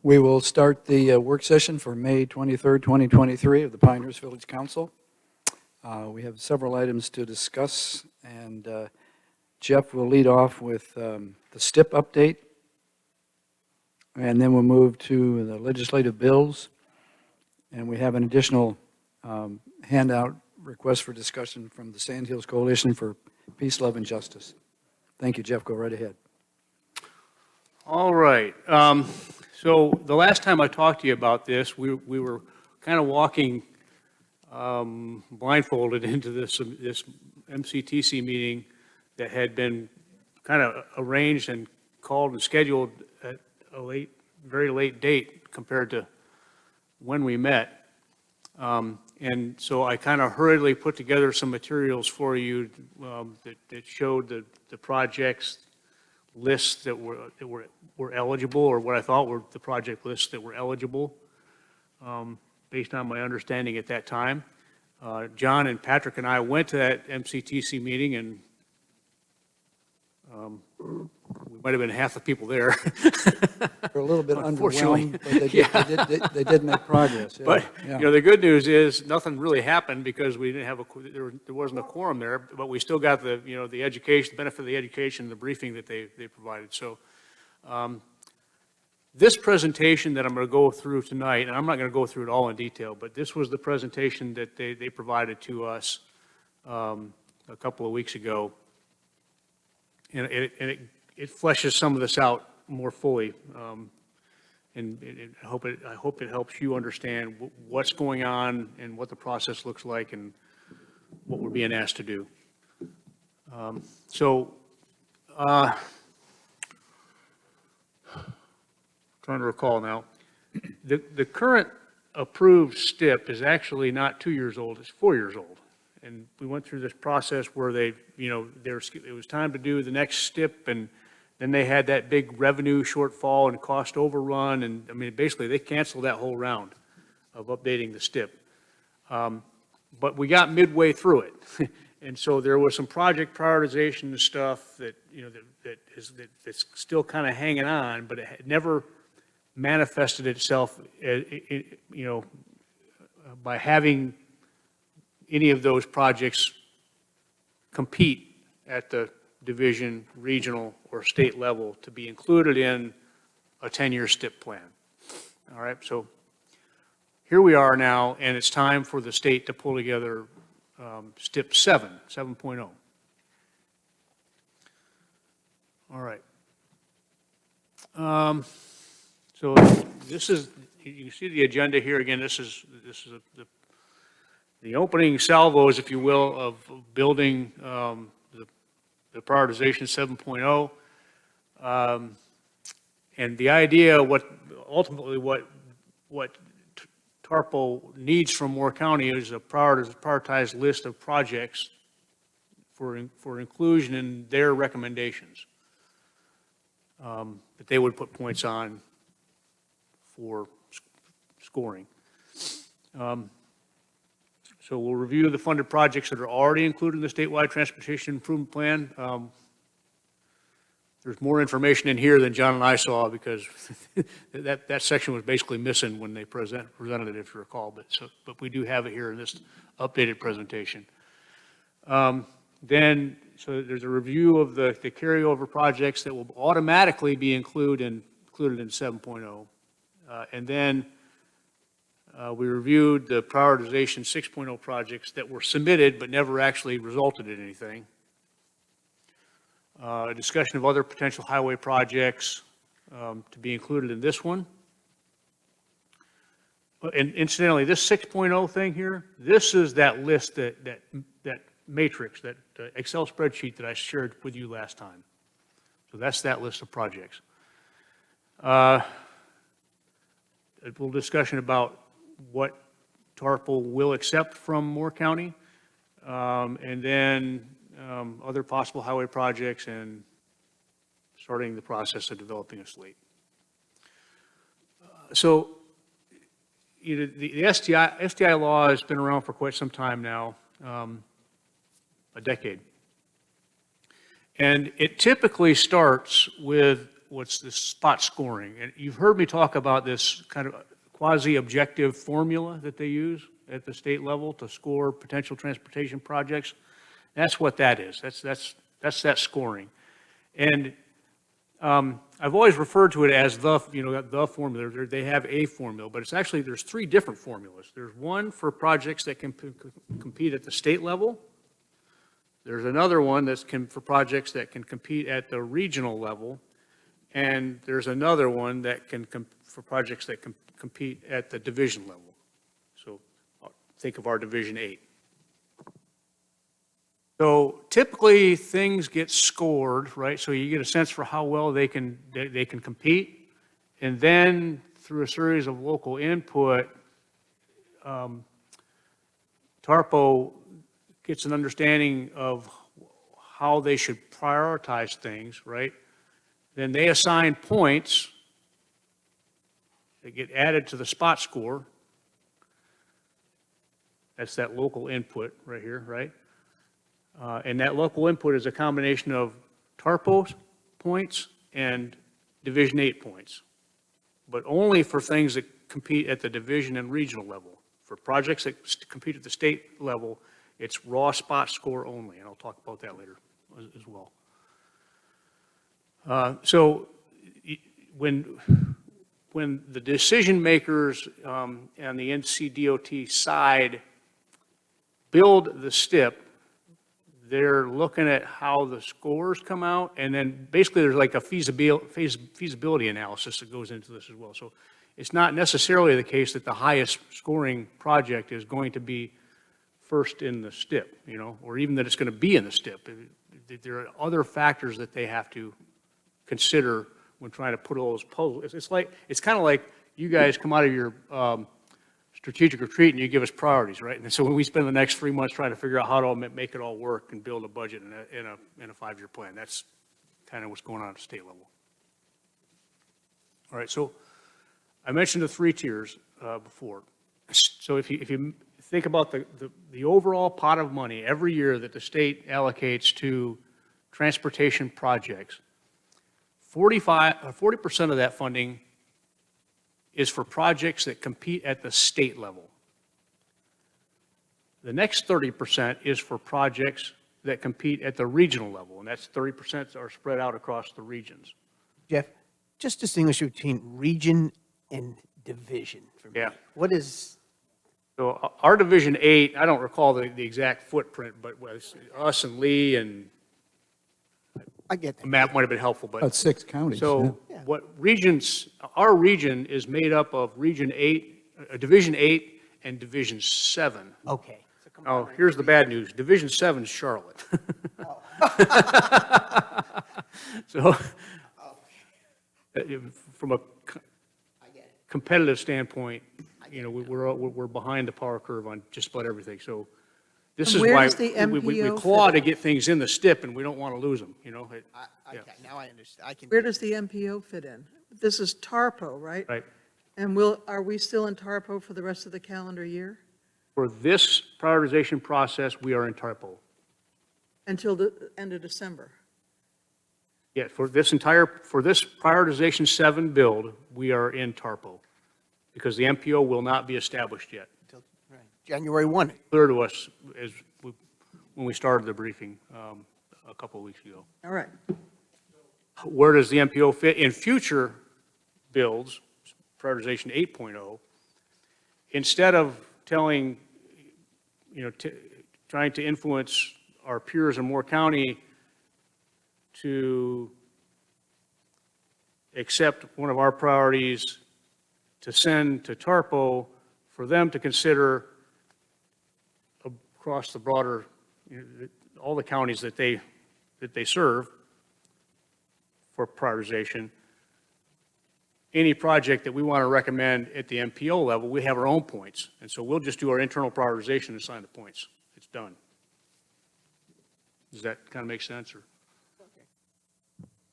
We will start the work session for May 23rd, 2023 of the Pinehurst Village Council. We have several items to discuss, and Jeff will lead off with the STIP update, and then we'll move to the legislative bills, and we have an additional handout request for discussion from the Sandhills Coalition for Peace, Love, and Justice. Thank you, Jeff. Go right ahead. All right. So the last time I talked to you about this, we were kind of walking blindfolded into this MCTC meeting that had been kind of arranged and called and scheduled at a very late date compared to when we met. And so I kind of hurriedly put together some materials for you that showed the projects lists that were eligible, or what I thought were the project lists that were eligible, based on my understanding at that time. John and Patrick and I went to that MCTC meeting, and we might have been half the people there. We're a little bit Unfortunately. underwhelmed, but they did make progress. Yeah. But Yeah. you know, the good news is nothing really happened because we didn't have there wasn't a quorum there, but we still got the education, the benefit of the education, the briefing that they provided. So this presentation that I'm going to go through tonight, and I'm not going to go through it all in detail, but this was the presentation that they provided to us a couple of weeks ago, and it fleshes some of this out more fully, and I hope it helps you understand what's going on and what the process looks like and what we're being asked to do. Trying to recall now, the current approved STIP is actually not 2 years old; it's 4 years old. And we went through this process where it was time to do the next STIP, and then they had that big revenue shortfall and cost overrun, and I mean, basically they canceled that whole round of updating the STIP. But we got midway through it, and so there was some project prioritization and stuff that that's still kind of hanging on, but it had never manifested itself, by having any of those projects compete at the division, regional, or state level to be included in a 10-year STIP plan. All right, so here we are now, and it's time for the state to pull together STIP 7.0. All right. So this is, you see the agenda here again. This is the opening salvos, if you will, of building the prioritization 7.0, and the idea, ultimately what TARPO needs from Moore County is a prioritized list of projects for inclusion in their recommendations that they would put points on for scoring. So we'll review the funded projects that are already included in the statewide transportation improvement plan. There's more information in here than John and I saw because that section was basically missing when they presented it, if you recall. But we do have it here in this updated presentation. Then, so there's a review of the carryover projects that will automatically be included in 7.0. And then we reviewed the prioritization 6.0 projects that were submitted but never actually resulted in anything. A discussion of other potential highway projects to be included in this one. And incidentally, this 6.0 thing here, this is that list, that matrix, that Excel spreadsheet that I shared with you last time. So that's that list of projects. A little discussion about what TARPO will accept from Moore County, and then other possible highway projects, and starting the process of developing a slate. So, the STI law has been around for quite some time now, a decade. And it typically starts with what's the spot scoring. And you've heard me talk about this kind of quasi-objective formula that they use at the state level to score potential transportation projects. That's what that is. That's that scoring. And I've always referred to it as the formula. They have a formula, but it's actually, there's three different formulas. There's one for projects that can compete at the state level. There's another one for projects that can compete at the regional level. And there's another one that for projects that can compete at the division level. So think of our Division 8. So typically, things get scored, right? So you get a sense for how well they can compete. And then through a series of local input, TARPO gets an understanding of how they should prioritize things, right? Then they assign points that get added to the spot score. That's that local input right here, right? And that local input is a combination of TARPO points and Division 8 points, but only for things that compete at the division and regional level. For projects that compete at the state level, it's raw spot score only, and I'll talk about that later as well. So when the decision makers on the NCDOT side build the STIP, they're looking at how the scores come out, and then basically there's like a feasibility analysis that goes into this as well. So it's not necessarily the case that the highest scoring project is going to be first in the STIP, or even that it's going to be in the STIP. There are other factors that they have to consider when trying to put all those puzzles. It's kind of like you guys come out of your strategic retreat and you give us priorities, right? And so when we spend the next 3 months trying to figure out how to make it all work and build a budget in a 5-year plan, that's kind of what's going on at the state level. All right, so I mentioned the 3 tiers before. So if you think about the overall pot of money every year that the state allocates to transportation projects, 40% of that funding is for projects that compete at the state level. The next 30% is for projects that compete at the regional level, and that's 30% are spread out across the regions. Jeff, just distinguish between region and division for me. Yeah. What is, So our Division 8, I don't recall the exact footprint, but was us and Lee and I get a that. map might have been helpful, but. About 6 counties. So Yeah. what regions, our region is made up of Region 8, Division 8 and Division 7. Okay. Oh, here's the bad news. Division 7 is Charlotte. So from a competitive standpoint, we're behind the power curve on just about everything. So this And is where why does the we MPO claw fit to in? get things in the STIP, and we don't want to lose them, Yeah. Okay, now I understand. Where does the MPO fit in? This is TARPO, right? Right. And are we still in TARPO for the rest of the calendar year? For this prioritization process, we are in TARPO. Until the end of December? Yeah, for this prioritization 7 build, we are in TARPO, because the MPO will not be established yet. Right. January 1. Clear to us when we started the briefing a couple of weeks ago. All right. Where does the MPO fit in future builds, prioritization 8.0? Instead of telling, trying to influence our peers in Moore County to accept one of our priorities to send to TARPO for them to consider across the broader, all the counties that they serve for prioritization. Any project that we want to recommend at the MPO level, we have our own points. And so we'll just do our internal prioritization and assign the points. It's done. Does that kind of make sense? Or?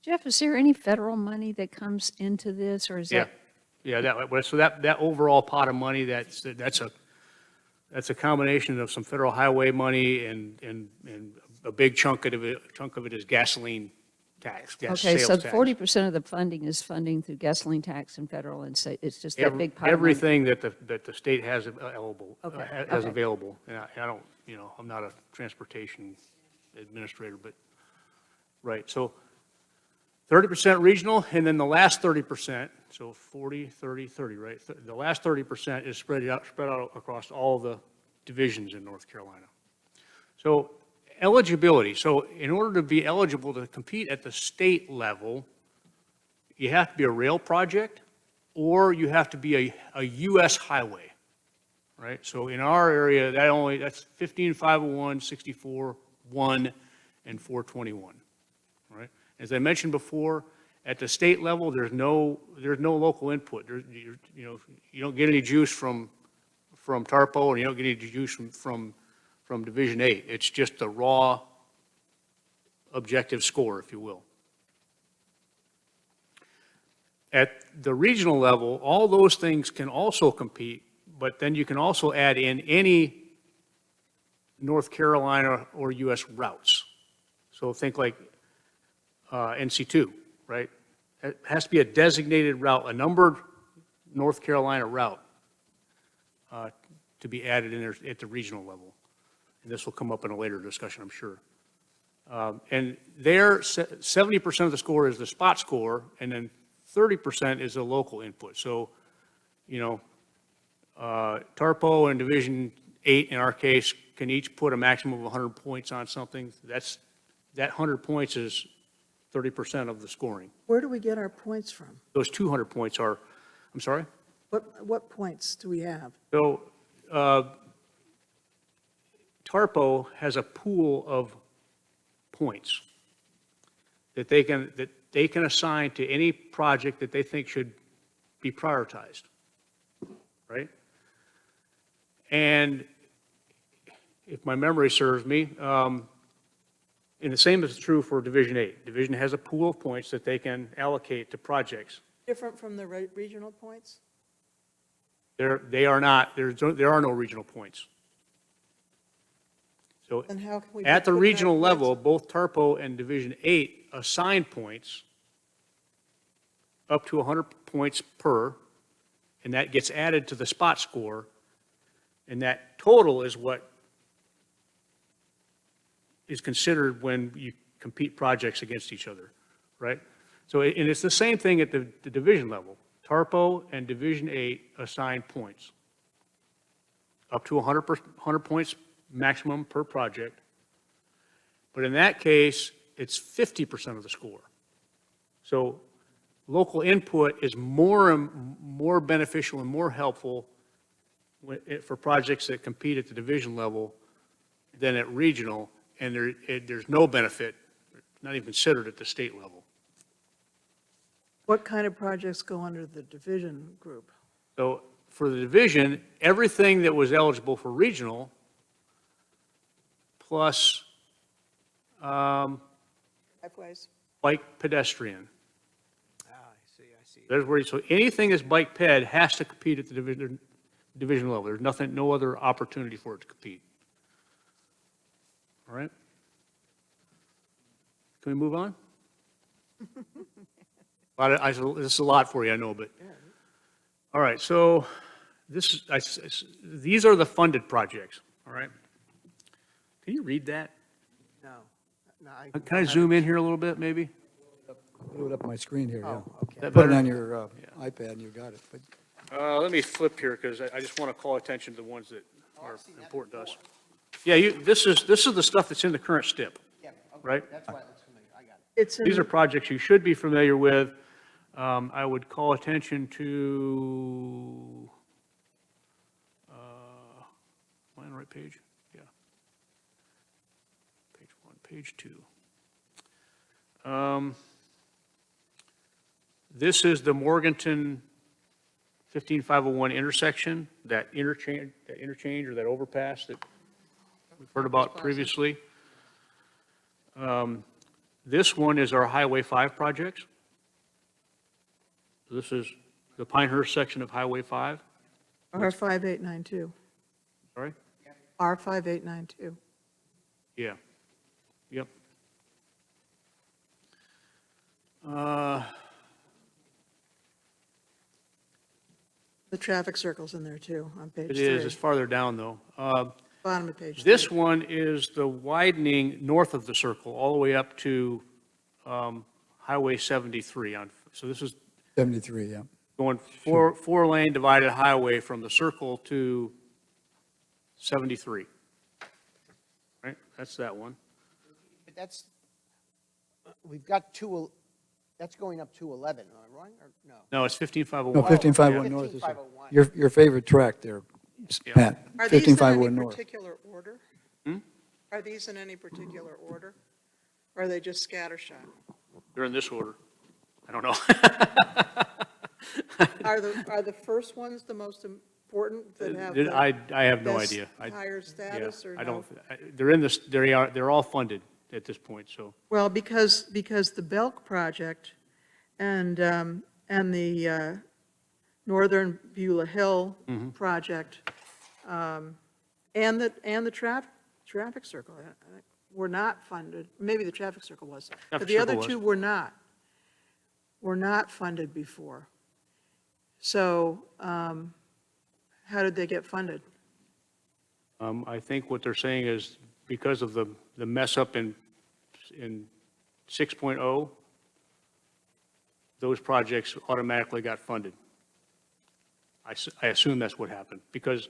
Jeff, is there any federal money that comes into this, or is Yeah. that? Yeah, so that overall pot of money, that's a combination of some federal highway money and a big chunk of it is gasoline tax, gas Okay, so sales tax. 40% of the funding is funding through gasoline tax and federal and state, it's just that big pot of money. Everything that the state has available, Okay, has okay. available. And I don't, I'm not a transportation administrator, but, right, so 30% regional, and then the last 30%, so 40, 30, 30, right? The last 30% is spread out across all the divisions in North Carolina. So eligibility, so in order to be eligible to compete at the state level, you have to be a rail project, or you have to be a US highway, right? So in our area, that's 15501, 64, 1, and 421, right? As I mentioned before, at the state level, there's no local input. You don't get any juice from TARPO, and you don't get any juice from Division 8. It's just the raw objective score, if you will. At the regional level, all those things can also compete, but then you can also add in any North Carolina or US routes. So think like NC2, right? It has to be a designated route, a numbered North Carolina route to be added in there at the regional level. And this will come up in a later discussion, I'm sure. And there, 70% of the score is the spot score, and then 30% is the local input. So, TARPO and Division 8, in our case, can each put a maximum of 100 points on something. That 100 points is 30% of the scoring. Where do we get our points from? Those 200 points are, I'm sorry? What points do we have? So, TARPO has a pool of points that they can assign to any project that they think should be prioritized, right? And if my memory serves me, and the same is true for Division 8. Division has a pool of points that they can allocate to projects. Different from the regional points? They are not, there are no regional points. So And how can we? at the put that regional points- level, both TARPO and Division 8 assign points up to 100 points per, and that gets added to the spot score, and that total is what is considered when you compete projects against each other, right? So, and it's the same thing at the division level. TARPO and Division 8 assign points, up to 100 points maximum per project. But in that case, it's 50% of the score. So local input is more beneficial and more helpful for projects that compete at the division level than at regional, and there's no benefit, not even considered at the state level. What kind of projects go under the division group? So for the division, everything that was eligible for regional plus Driveways? bike pedestrian. Ah, I see. There's where, so anything that's bike ped has to compete at the division level. There's nothing, no other opportunity for it to compete. All right? Can we move on? This is a lot for you, I know, but, all right, so these are the funded projects, all right? Can you read that? No. Can I zoom in here a little bit, maybe? Blew it up on my screen here, yeah. Oh, okay. That Put it better? on your iPad and you got it. But Let me flip here, because I just want to call attention to the ones that are important to us. Yeah, this is the stuff that's in the current STIP, Yeah, okay, right? that's why it looks familiar, I got it. It's in, These are projects you should be familiar with. I would call attention to, am I on the right page? Yeah. Page 1, page 2. This is the Morganton 15501 intersection, that interchange or that overpass that we've heard about previously. This one is our Highway 5 projects. This is the Pinehurst section of Highway 5. R5892. Sorry? R5892. Yeah. Yep. Uh, The traffic circle's in there too, on page It three. is, it's farther down, though. Bottom of page This three. one is the widening north of the circle, all the way up to Highway 73 on, so this is 73, yeah. going four-lane divided highway from the circle to 73. Right, that's that one. But that's, we've got that's going up 211, am I wrong, or no? No, it's 15501. No, 15501 Yeah. north is 15501. your favorite track there, Yeah. Pat. Are these in any 15501 north. particular order? Hmm? Are these in any particular order? Or are they just scattershot? They're in this order. I don't know. Are the first ones the most important that have I have no best idea. higher status or I no? don't, they're in this, they're all funded at this point, so. Well, because the Belk project and the Northern Beulah Hill Mm-hmm. project, and the traffic circle were not funded. Maybe the traffic circle was, but Traffic the other circle was. two were not funded before. So, how did they get funded? I think what they're saying is because of the mess up in 6.0, those projects automatically got funded. I assume that's what happened, because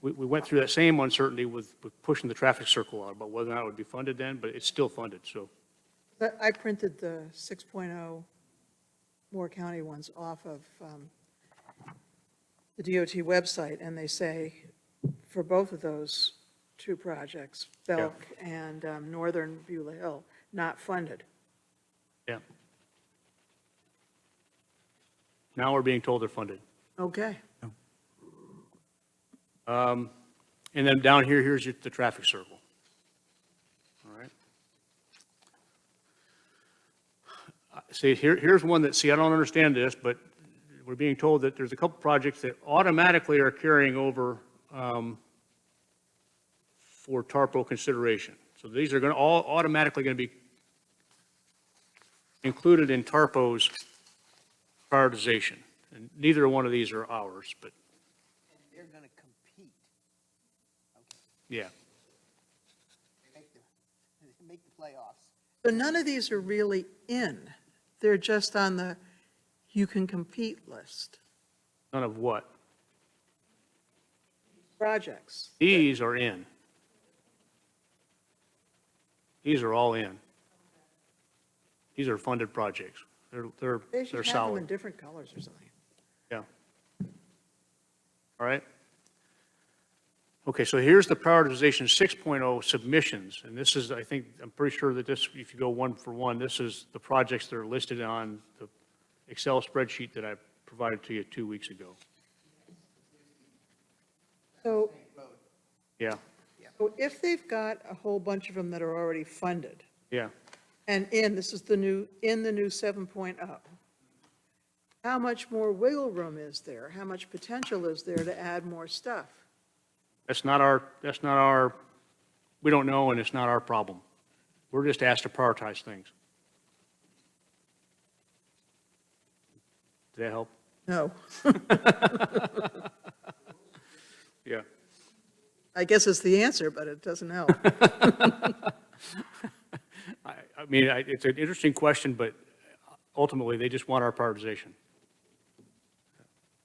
we went through that same uncertainty with pushing the traffic circle out about whether or not it would be funded then, but it's still funded, so. But I printed the 6.0 Moore County ones off of the DOT website, and they say for both of those two projects, Belk and Northern Beulah Hill, not funded. Yeah. Now we're being told they're funded. Okay. And then down here, here's the traffic circle. All right. See, here's one that, see, I don't understand this, but we're being told that there's a couple projects that automatically are carrying over for TARPO consideration. So these are all automatically going to be included in TARPO's prioritization. And neither one of these are ours, but And they're going to compete. yeah. They make the playoffs. So none of these are really in. They're just on the you can compete list, None of what? projects. These are in. These are all in. These are funded projects. They They're should have them in solid. different colors or something. Yeah. All right. Okay, so here's the prioritization 6.0 submissions, and this is, I think, I'm pretty sure that this, if you go one for one, this is the projects that are listed on the Excel spreadsheet that I provided to you 2 weeks ago. So Yeah, so if they've got a whole bunch of them that are already funded, yeah. and this is the new 7.0, how much more wiggle room is there? How much potential is there to add more stuff? That's not our, we don't know, and it's not our problem. We're just asked to prioritize things. Did that help? No. Yeah. I guess it's the answer, but it doesn't help. I mean, it's an interesting question, but ultimately, they just want our prioritization.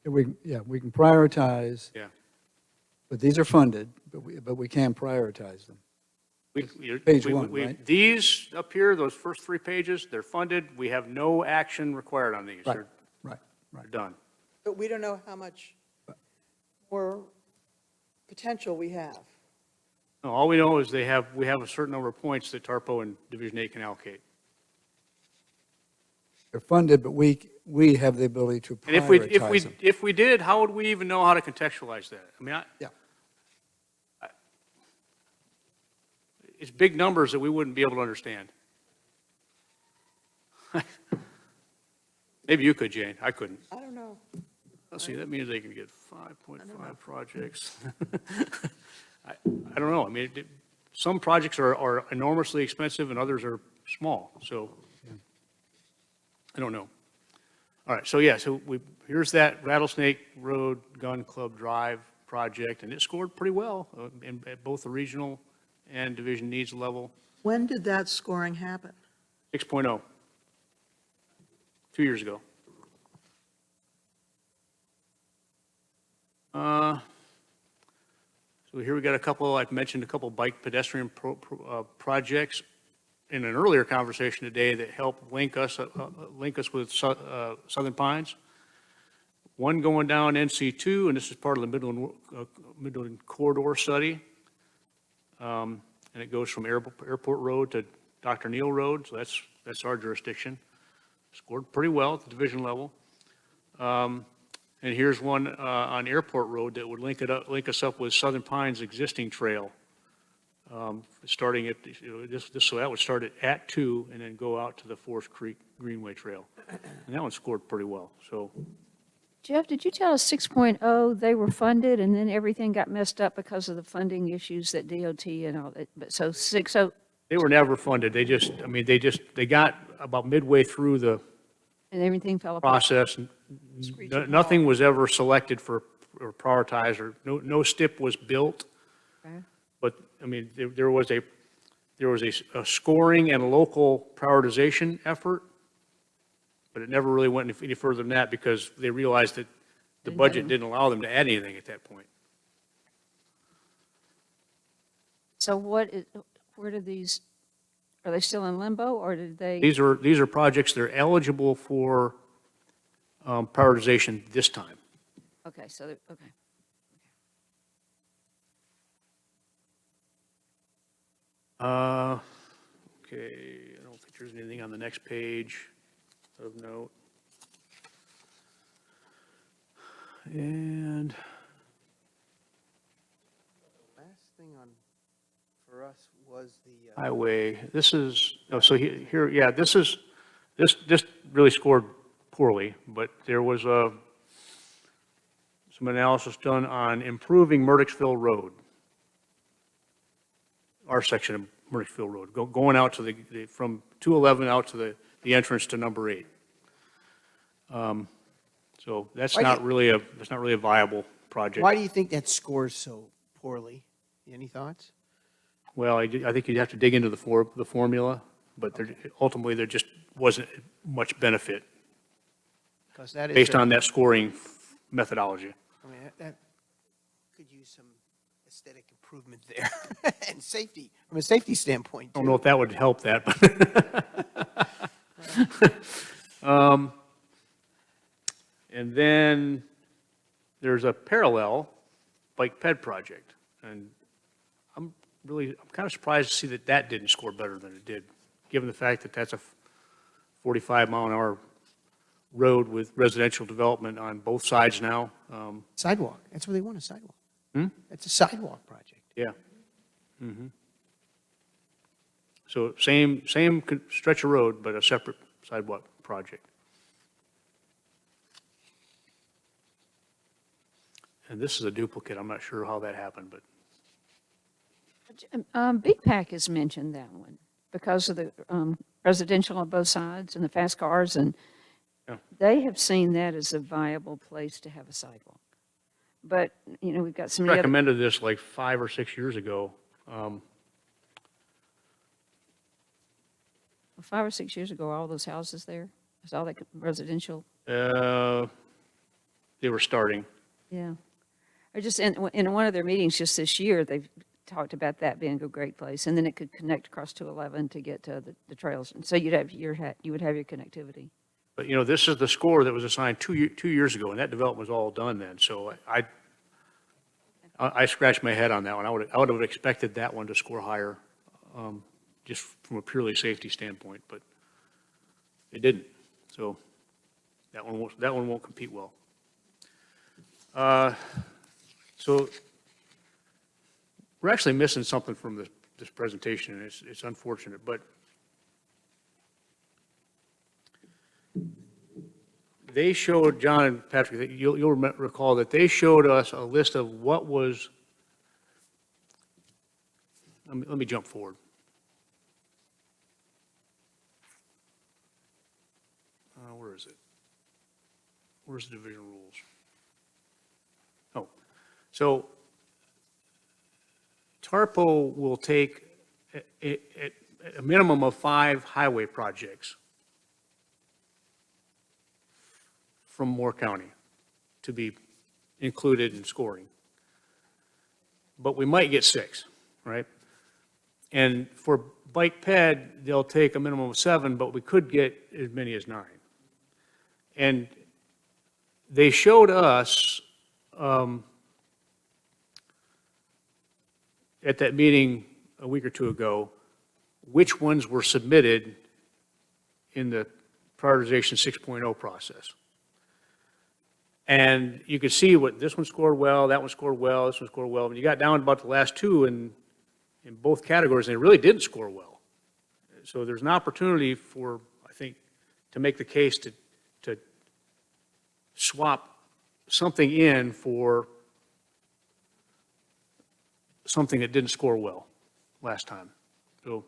We can prioritize, Yeah. but these are funded, but we can prioritize them. Page one, right? These up here, those first 3 pages, they're funded. We have no action required on these. Right, They're right, they're right. done. But we don't know how much more potential we have. No, all we know is we have a certain number of points that TARPO and Division 8 can allocate. They're funded, but we have the ability to And prioritize them. if we did, how would we even know how to contextualize that? I mean, Yeah. it's big numbers that we wouldn't be able to understand. Maybe you could, Jane. I couldn't. I don't know. Let's see, that means they can get 5.5 projects. I don't know. I mean, some projects are enormously expensive and others are small, so. I don't know. All right, so yeah, here's that Rattlesnake Road Gun Club Drive project, and it scored pretty well at both the regional and division needs level, When did that scoring happen? 6.0, 2 years ago. So here we got a couple, I've mentioned a couple bike pedestrian projects in an earlier conversation today that help link us with Southern Pines. One going down NC2, and this is part of the Midland Corridor Study. And it goes from Airport Road to Dr. Neal Road, so that's our jurisdiction. Scored pretty well at the division level. And here's one on Airport Road that would link us up with Southern Pines' existing trail. Starting at, so that would start at 2 and then go out to the Forest Creek Greenway Trail. And that one scored pretty well, so. Jeff, did you tell us 6.0, they were funded and then everything got messed up because of the funding issues that DOT and all that? But so 6.0, They were never funded. They got about midway through the and everything fell apart? process. Nothing was ever selected or prioritized, or no STIP was built. Okay. But, I mean, there was a scoring and local prioritization effort, but it never really went any further than that because they realized that the budget didn't allow them to add anything at that point. So where did these, are they still in limbo or did they? These are projects that are eligible for prioritization this time. Okay, so, okay. Okay, I don't think there's anything on the next page of note. And Last thing on, for us was the, highway, this is, oh, so here, yeah, this really scored poorly, but there was some analysis done on improving Murdochsville Road, our section of Murdochsville Road, going out to from 211 out to the entrance to number 8. So that's Why do not really a viable project. why do you think that scores so poorly? Any thoughts? Well, I think you'd have to dig into the formula, but ultimately there just wasn't much benefit Because that is. based on that scoring methodology. I mean, that could use some aesthetic improvement there and safety, from a safety standpoint, I don't know too. if that would help that, but. And then there's a parallel bike ped project, and I'm kind of surprised to see that didn't score better than it did, given the fact that that's a 45-mile-an-hour road with residential development on both sides now. Sidewalk, that's where they want a sidewalk. Hmm? It's a sidewalk project. Yeah. Mm-hmm. So same stretch of road, but a separate sidewalk project. And this is a duplicate. I'm not sure how that happened, but Big Pack has mentioned that one because of the residential on both sides and the fast cars, and Yeah. they have seen that as a viable place to have a sidewalk. But, you know, we've got some of the other, recommended this like 5 or 6 years ago. 5 or 6 years ago, all those houses there, is all that residential, They were starting. yeah. Or just in one of their meetings just this year, they've talked about that being a great place, and then it could connect across 211 to get to the trails, and so you would have your connectivity. But, you know, this is the score that was assigned 2 years ago, and that development was all done then. So I scratched my head on that one. I would have expected that one to score higher, just from a purely safety standpoint, but it didn't. So that one won't compete well. So we're actually missing something from this presentation, and it's unfortunate, but they showed, John and Patrick, that you'll recall that they showed us a list of what was, let me jump forward. where's the division rules? Oh, so TARPO will take a minimum of 5 highway projects from Moore County to be included in scoring. But we might get 6, right? And for bike ped, they'll take a minimum of 7, but we could get as many as 9. And they showed us at that meeting a week or two ago which ones were submitted in the prioritization 6.0 process. And you could see what this one scored well, that one scored well, this one scored well. When you got down to about the last 2 in both categories, they really didn't score well. So there's an opportunity for, I think, to make the case to swap something in for something that didn't score well last time. So,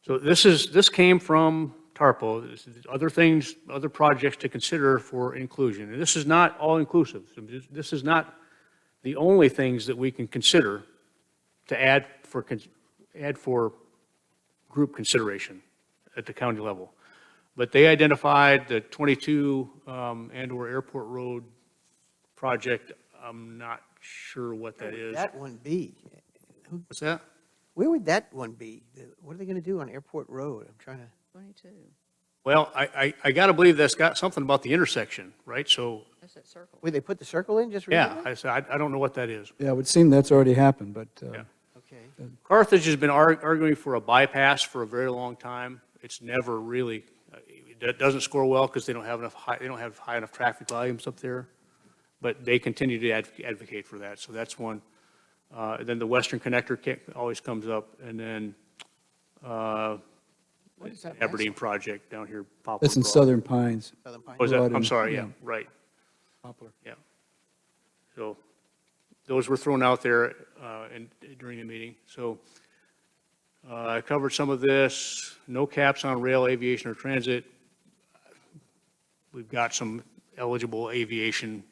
this came from TARPO. This is other things, other projects to consider for inclusion. And this is not all inclusive. This is not the only things that we can consider to add for group consideration at the county level. But they identified the 22 and/or Airport Road project. I'm not sure what that is. That one be? What's that? Where would that one be? What are they going to do on Airport Road? I'm trying to. 22, Well, I got to believe that's got something about the intersection, right? So, that's that circle. Where they put the circle in just yeah, recently? I don't know what that is. Yeah, it would seem that's already happened, but Yeah. Okay. Carthage has been arguing for a bypass for a very long time. It's never really, it doesn't score well because they don't have high enough traffic volumes up there. But they continue to advocate for that. So that's one. Then the Western Connector always comes up, and then What is that? Aberdeen project down here, Poplar. that's in Brook. Southern Pines. Southern Pine? Was that? Broad I'm and- sorry, yeah, yeah. right, Poplar. yeah. So those were thrown out there during the meeting. So I covered some of this. No caps on rail, aviation, or transit. We've got some eligible aviation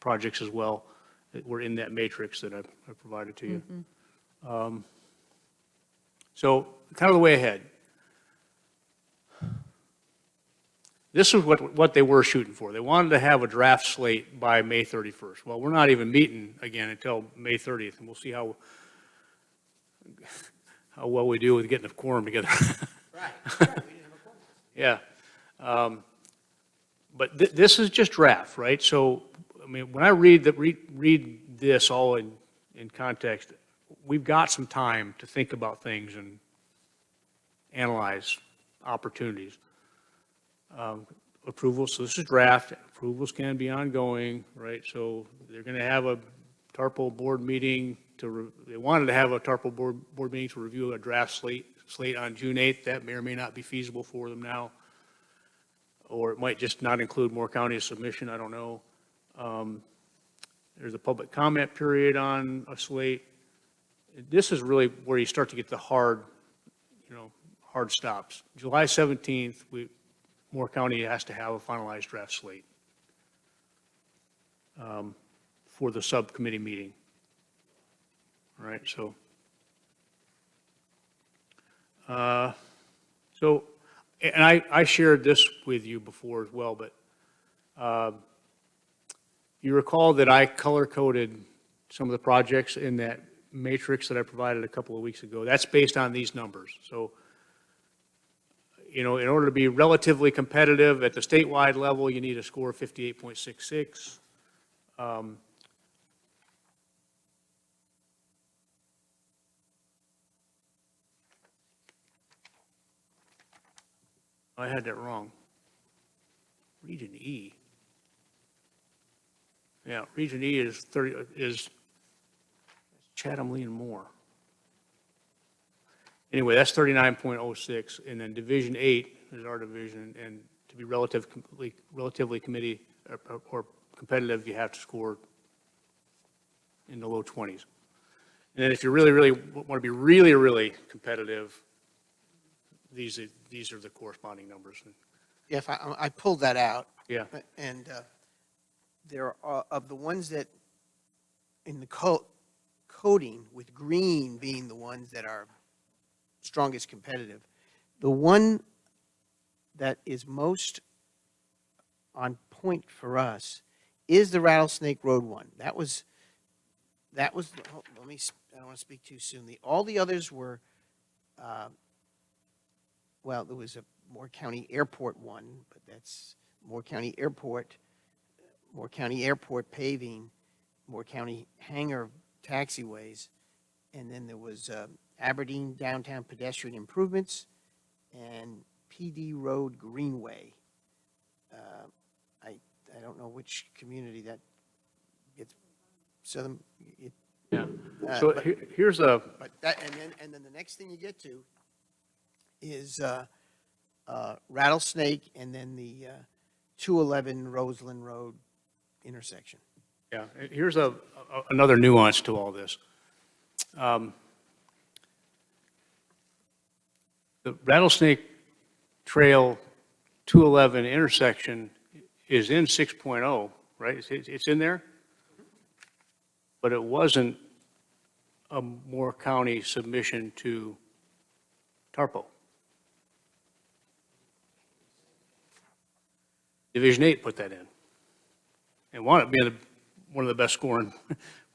projects as well that were in that matrix that I provided to you. So kind of the way ahead. This is what they were shooting for. They wanted to have a draft slate by May 31st. Well, we're not even meeting again until May 30th, and we'll see how well we do with getting the quorum together. Right. Yeah. But this is just draft, right? So, I mean, when I read this all in context, we've got some time to think about things and analyze opportunities. Approvals, so this is draft. Approvals can be ongoing, right? So they're going to have a TARPO board meeting they wanted to have a TARPO board meeting to review a draft slate on June 8th. That may or may not be feasible for them now. Or it might just not include Moore County's submission, I don't know. There's a public comment period on a slate. This is really where you start to get the hard stops. July 17th, Moore County has to have a finalized draft slate for the subcommittee meeting. All right, so. And I shared this with you before as well, but you recall that I color-coded some of the projects in that matrix that I provided a couple of weeks ago. That's based on these numbers. So, in order to be relatively competitive at the statewide level, you need a score of 58.66. I had that wrong. Region E. Yeah, Region E is Chatham, Lee, and Moore. Anyway, that's 39.06, and then Division 8 is our division, and to be relatively committee or competitive, you have to score in the low 20s. And then if you really want to be really competitive, these are the corresponding numbers. If I pulled that out, Yeah, and there are, of the ones that, in the coding, with green being the ones that are strongest competitive, the one that is most on point for us is the Rattlesnake Road one. That was, oh, let me, I don't want to speak too soon. All the others were, well, there was a Moore County Airport one, but that's Moore County Airport paving, Moore County hangar taxiways, and then there was Aberdeen Downtown Pedestrian Improvements and PD Road Greenway. I don't know which community that gets, Southern, yeah. So here's a, but that, and then the next thing you get to is Rattlesnake, and then the 211 Roseland Road intersection. yeah, here's another nuance to all this. The Rattlesnake Trail 211 intersection is in 6.0, right? It's in there? But it wasn't a Moore County submission to TARPO. Division 8 put that in. And wound up being one of the best scoring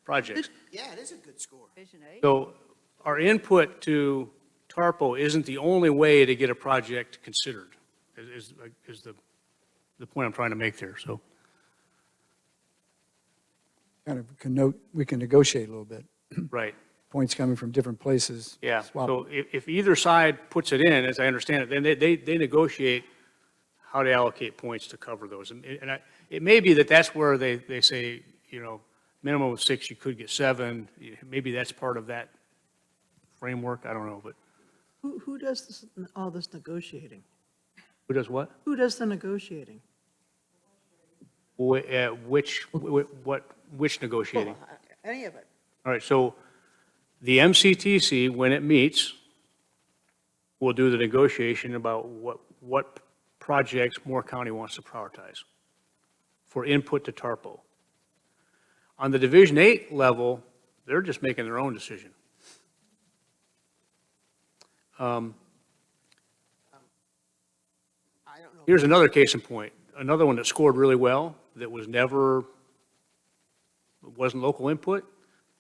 projects. Yeah, it is a good score. Vision 8? So our input to TARPO isn't the only way to get a project considered, is the point I'm trying to make there, so. Kind of, we can negotiate a little bit. Right, Points coming from different places. yeah. Swap. So if either side puts it in, as I understand it, then they negotiate how to allocate points to cover those. And it may be that that's where they say, you know, minimum of 6, you could get 7. Maybe that's part of that framework, I don't know, but Who does this, all this negotiating? who does what? Who does the negotiating? Which negotiating? Well, any of it. All right, so the MCTC, when it meets, will do the negotiation about what projects Moore County wants to prioritize for input to TARPO. On the Division 8 level, they're just making their own decision. I don't know. Here's another case in point, another one that scored really well, that was never, wasn't local input.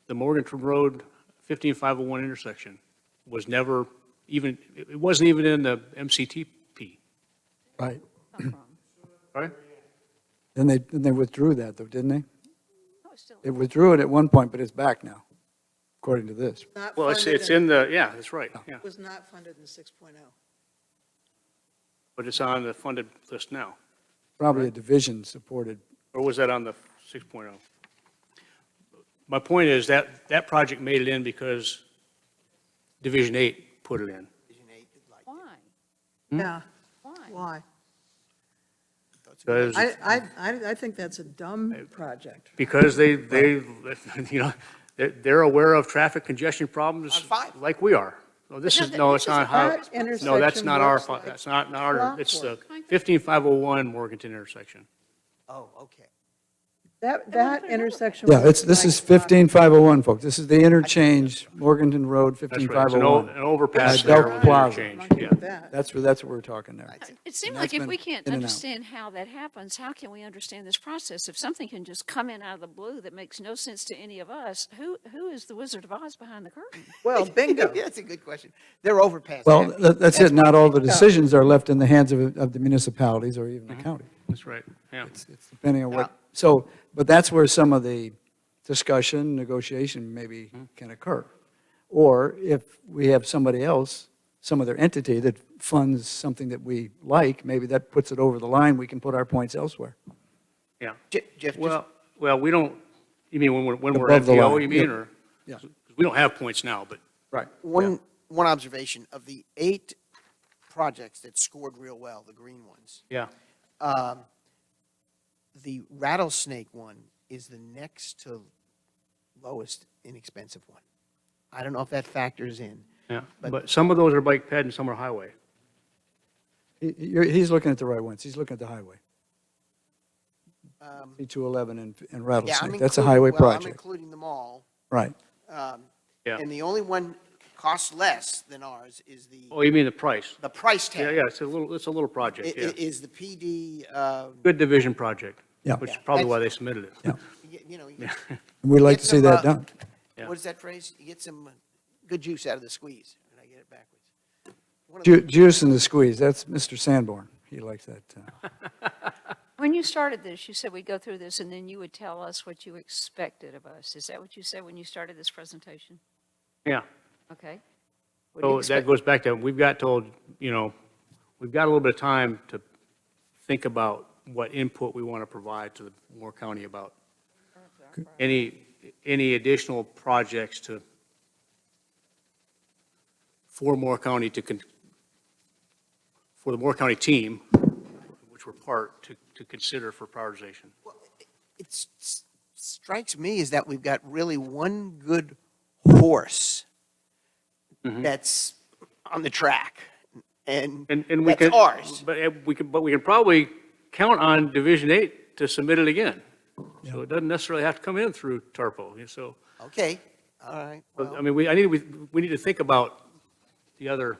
The Morganton Road 15501 intersection was never even, it wasn't even in the MCTP, Right. right? Then they withdrew that though, didn't they? Oh, it's still- It withdrew it at one point, but it's back now, according to this. Not Well, it's funded in the, yeah, that's right, yeah. Was not funded in 6.0. But it's on the funded list now. Probably a division supported. Or was that on the 6.0? My point is that project made it in because Division 8 put it in. Division 8 did like it. Why? Yeah, Why? why? Because, I think that's a dumb project. because they, you know, they're aware of traffic congestion problems On 5. like we are. No, this is, no, it's not how, That no, that's intersection not our, works like that's not our, it's the clockwork. 15501 Morganton intersection. Oh, okay. That intersection. Yeah, works this is like 15501, folks. This is the interchange, Morganton Road, That's right, it's an 15501. overpass Del there with Plaza. interchange, monkey yeah. with that. That's what we're talking there. It seems And like that's if been we can't in and out. understand how that happens, how can we understand this process? If something can just come in out of the blue that makes no sense to any of us, who is the Wizard of Oz behind the curtain? Well, bingo. Yeah, that's a good question. They're overpass. Well, happy. that's it. Not all the decisions are left in the hands of the municipalities or even the county. That's right, yeah. It's depending on what, so, but that's where some of the discussion, negotiation maybe can occur. Or if we have somebody else, some other entity that funds something that we like, maybe that puts it over the line, we can put our points elsewhere. Yeah. Jeff, just Well, we don't, you mean when we're Above the MPO, line, you mean, yeah. or? Yeah. We don't have points now, but, Right. one observation of the 8 projects that scored real well, the green ones. yeah. The Rattlesnake one is the next to lowest inexpensive one. I don't know if that factors in. Yeah, But- but some of those are bike ped and some are highway. He's looking at the right ones. He's looking at the highway. Um, C211 and Yeah, I'm Rattlesnake. That's a including- highway well, I'm project. including them all. Right. Yeah. And the only one costs less than ours is Oh, you mean the price? the price Yeah, tag. yeah, it's a little project, yeah. Is the PD, Good division project. Yeah. Which is Yeah, probably that's- why they submitted it. Yeah. you know, We'd like Get to see some, that done. Yeah. what is that phrase? You get some good juice out of the squeeze. Did I get it backwards? One of the- Juice in the squeeze. That's Mr. Sanborn. He likes that. When you started this, you said we'd go through this and then you would tell us what you expected of us. Is that what you said when you started this presentation? Yeah. Okay. What do you So that expect? goes back to, we've got told, we've got a little bit of time to think about what input we want to provide to the Moore County about any additional projects for Moore County for the Moore County team, which we're part, to consider for prioritization. It strikes me is that we've got really one good horse that's on the track, and And we that's can. ours. But we can probably count on Division 8 to submit it again. So it doesn't necessarily have to come in through TARPO. So, Okay, all right. but, I Well, mean, we need to think about the other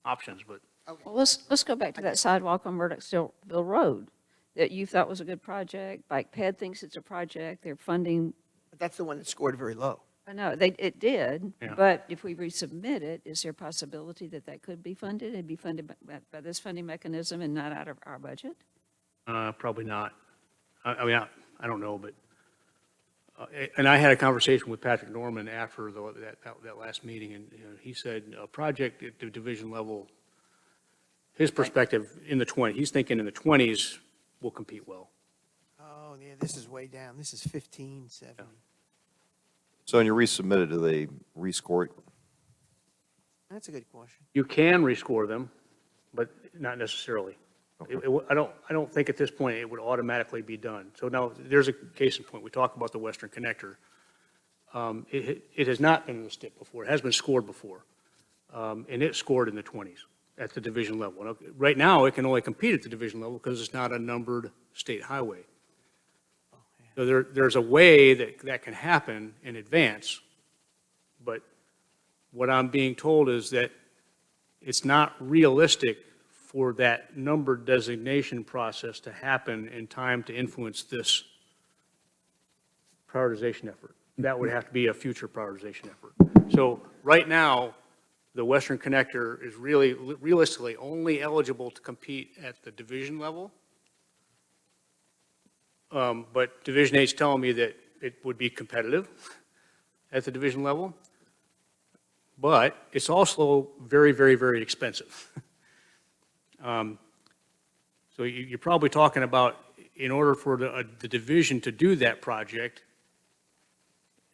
options, but Well, let's go back to that sidewalk on Murdochville Road that you thought was a good project. Bike Ped thinks it's a project. They're funding, that's the one that scored very low. I know, it did. Yeah. But if we resubmit it, is there a possibility that that could be funded and be funded by this funding mechanism and not out of our budget? probably not. I mean, I don't know, but, and I had a conversation with Patrick Norman after that last meeting, and he said a project at the division level, his perspective in the 20s, he's thinking in the 20s will compete well. Oh, yeah, this is way down. This is 1570. So when you resubmit it, do they rescore it? That's a good question. You can rescore them, but not necessarily. I don't think at this point it would automatically be done. So now, there's a case in point. We talk about the Western Connector. It has not been in the STIP before. It has been scored before. And it scored in the 20s at the division level. Now, right now, it can only compete at the division level because it's not a numbered state highway. So there's a way that can happen in advance, but what I'm being told is that it's not realistic for that numbered designation process to happen in time to influence this prioritization effort. That would have to be a future prioritization effort. So right now, the Western Connector is really realistically only eligible to compete at the division level. But Division 8's telling me that it would be competitive at the division level. But it's also very, very, very expensive. So you're probably talking about, in order for the division to do that project,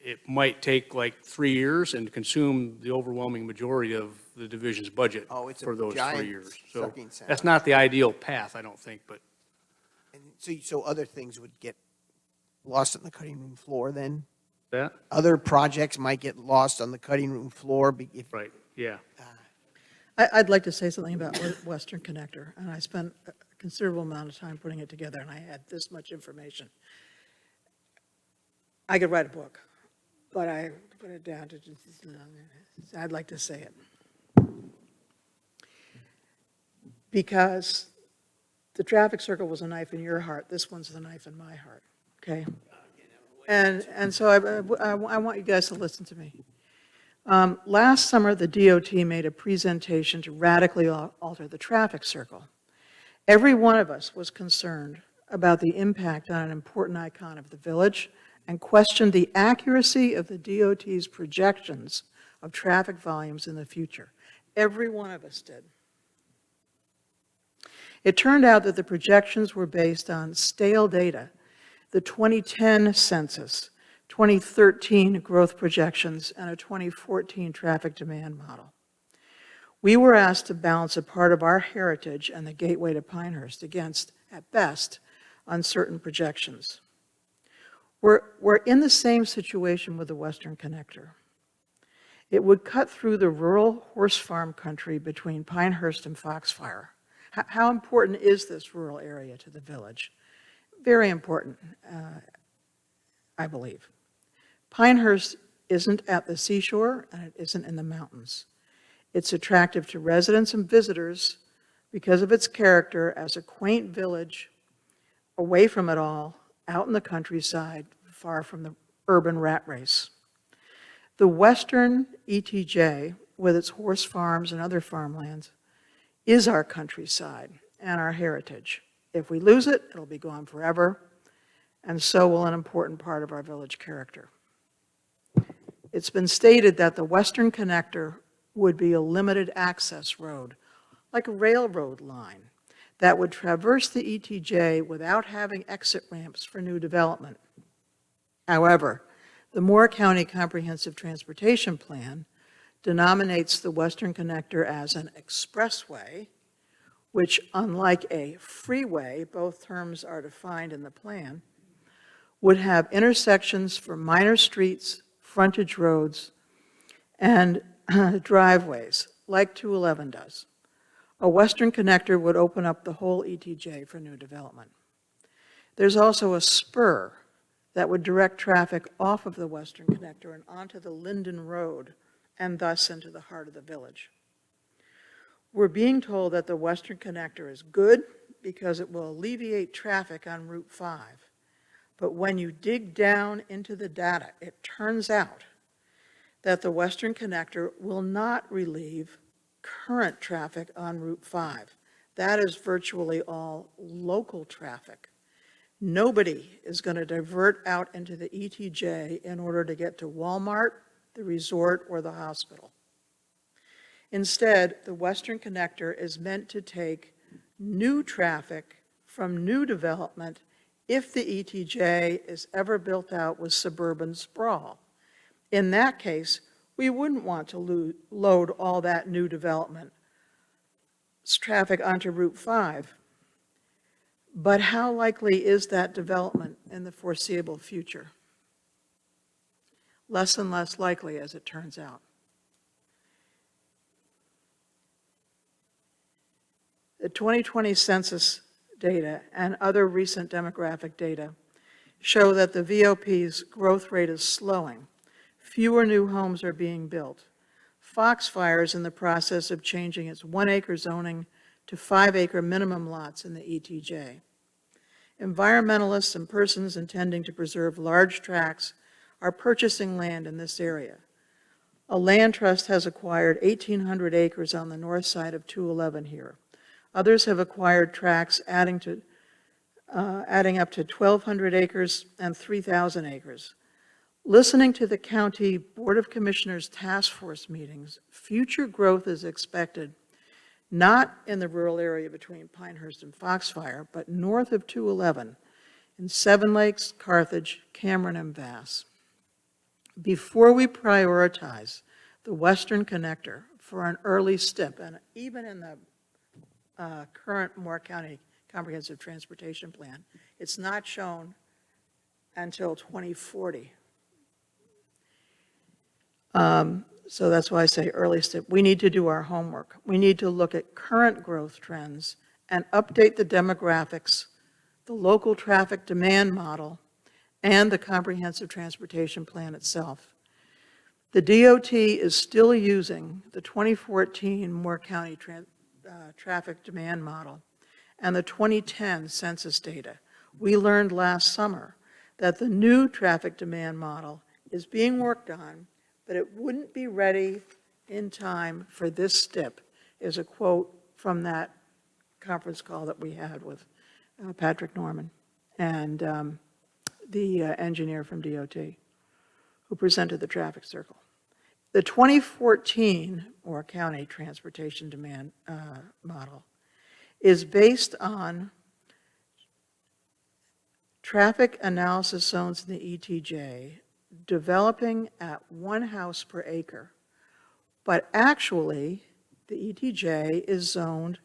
it might take like 3 years and consume the overwhelming majority of the division's budget Oh, it's a for those 3 giant years. So sucking sound. that's not the ideal path, I don't think, but And so other things would get lost on the cutting room floor then? that, Other projects might get lost on the cutting room floor if, right, yeah. I'd like to say something about Western Connector, and I spent a considerable amount of time putting it together, and I had this much information. I could write a book, but I put it down to just, I'd like to say it. Because the traffic circle was a knife in your heart, this one's the knife in my heart, okay? And so I want you guys to listen to me. Last summer, the DOT made a presentation to radically alter the traffic circle. Every one of us was concerned about the impact on an important icon of the village and questioned the accuracy of the DOT's projections of traffic volumes in the future. Every one of us did. It turned out that the projections were based on stale data, the 2010 census, 2013 growth projections, and a 2014 traffic demand model. We were asked to balance a part of our heritage and the gateway to Pinehurst against, at best, uncertain projections. We're in the same situation with the Western Connector. It would cut through the rural horse farm country between Pinehurst and Foxfire, How important is this rural area to the village? Very important, I believe. Pinehurst isn't at the seashore, and it isn't in the mountains. It's attractive to residents and visitors because of its character as a quaint village, away from it all, out in the countryside, far from the urban rat race. The western ETJ, with its horse farms and other farmlands, is our countryside and our heritage. If we lose it, it'll be gone forever, and so will an important part of our village character. It's been stated that the Western Connector would be a limited access road, like a railroad line, that would traverse the ETJ without having exit ramps for new development. However, the Moore County Comprehensive Transportation Plan denominates the Western Connector as an expressway, which, unlike a freeway, both terms are defined in the plan, would have intersections for minor streets, frontage roads, and driveways, like 211 does. A Western Connector would open up the whole ETJ for new development. There's also a spur that would direct traffic off of the Western Connector and onto the Linden Road, and thus into the heart of the village. We're being told that the Western Connector is good because it will alleviate traffic on Route 5. But when you dig down into the data, it turns out that the Western Connector will not relieve current traffic on Route 5. That is virtually all local traffic. Nobody is going to divert out into the ETJ in order to get to Walmart, the resort, or the hospital. Instead, the Western Connector is meant to take new traffic from new development if the ETJ is ever built out with suburban sprawl. In that case, we wouldn't want to load all that new development traffic onto Route 5. But how likely is that development in the foreseeable future? Less and less likely, as it turns out. The 2020 census data and other recent demographic data show that the VOP's growth rate is slowing. Fewer new homes are being built. Foxfire is in the process of changing its 1-acre zoning to 5-acre minimum lots in the ETJ. Environmentalists and persons intending to preserve large tracts are purchasing land in this area. A land trust has acquired 1,800 acres on the north side of 211 here. Others have acquired tracts adding up to 1,200 acres and 3,000 acres. Listening to the County Board of Commissioners task force meetings, future growth is expected not in the rural area between Pinehurst and Foxfire, but north of 211 in Seven Lakes, Carthage, Cameron, and Vass. Before we prioritize the Western Connector for an early step, and even in the current Moore County Comprehensive Transportation Plan, it's not shown until 2040. So that's why I say early step. We need to do our homework. We need to look at current growth trends and update the demographics, the local traffic demand model, and the Comprehensive Transportation Plan itself. The DOT is still using the 2014 Moore County traffic demand model and the 2010 census data. We learned last summer that the new traffic demand model is being worked on, but it wouldn't be ready in time for this STIP, is a quote from that conference call that we had with Patrick Norman and the engineer from DOT who presented the traffic circle. The 2014 Moore County Transportation Demand Model is based on traffic analysis zones in the ETJ developing at 1 house per acre, but actually the ETJ is zoned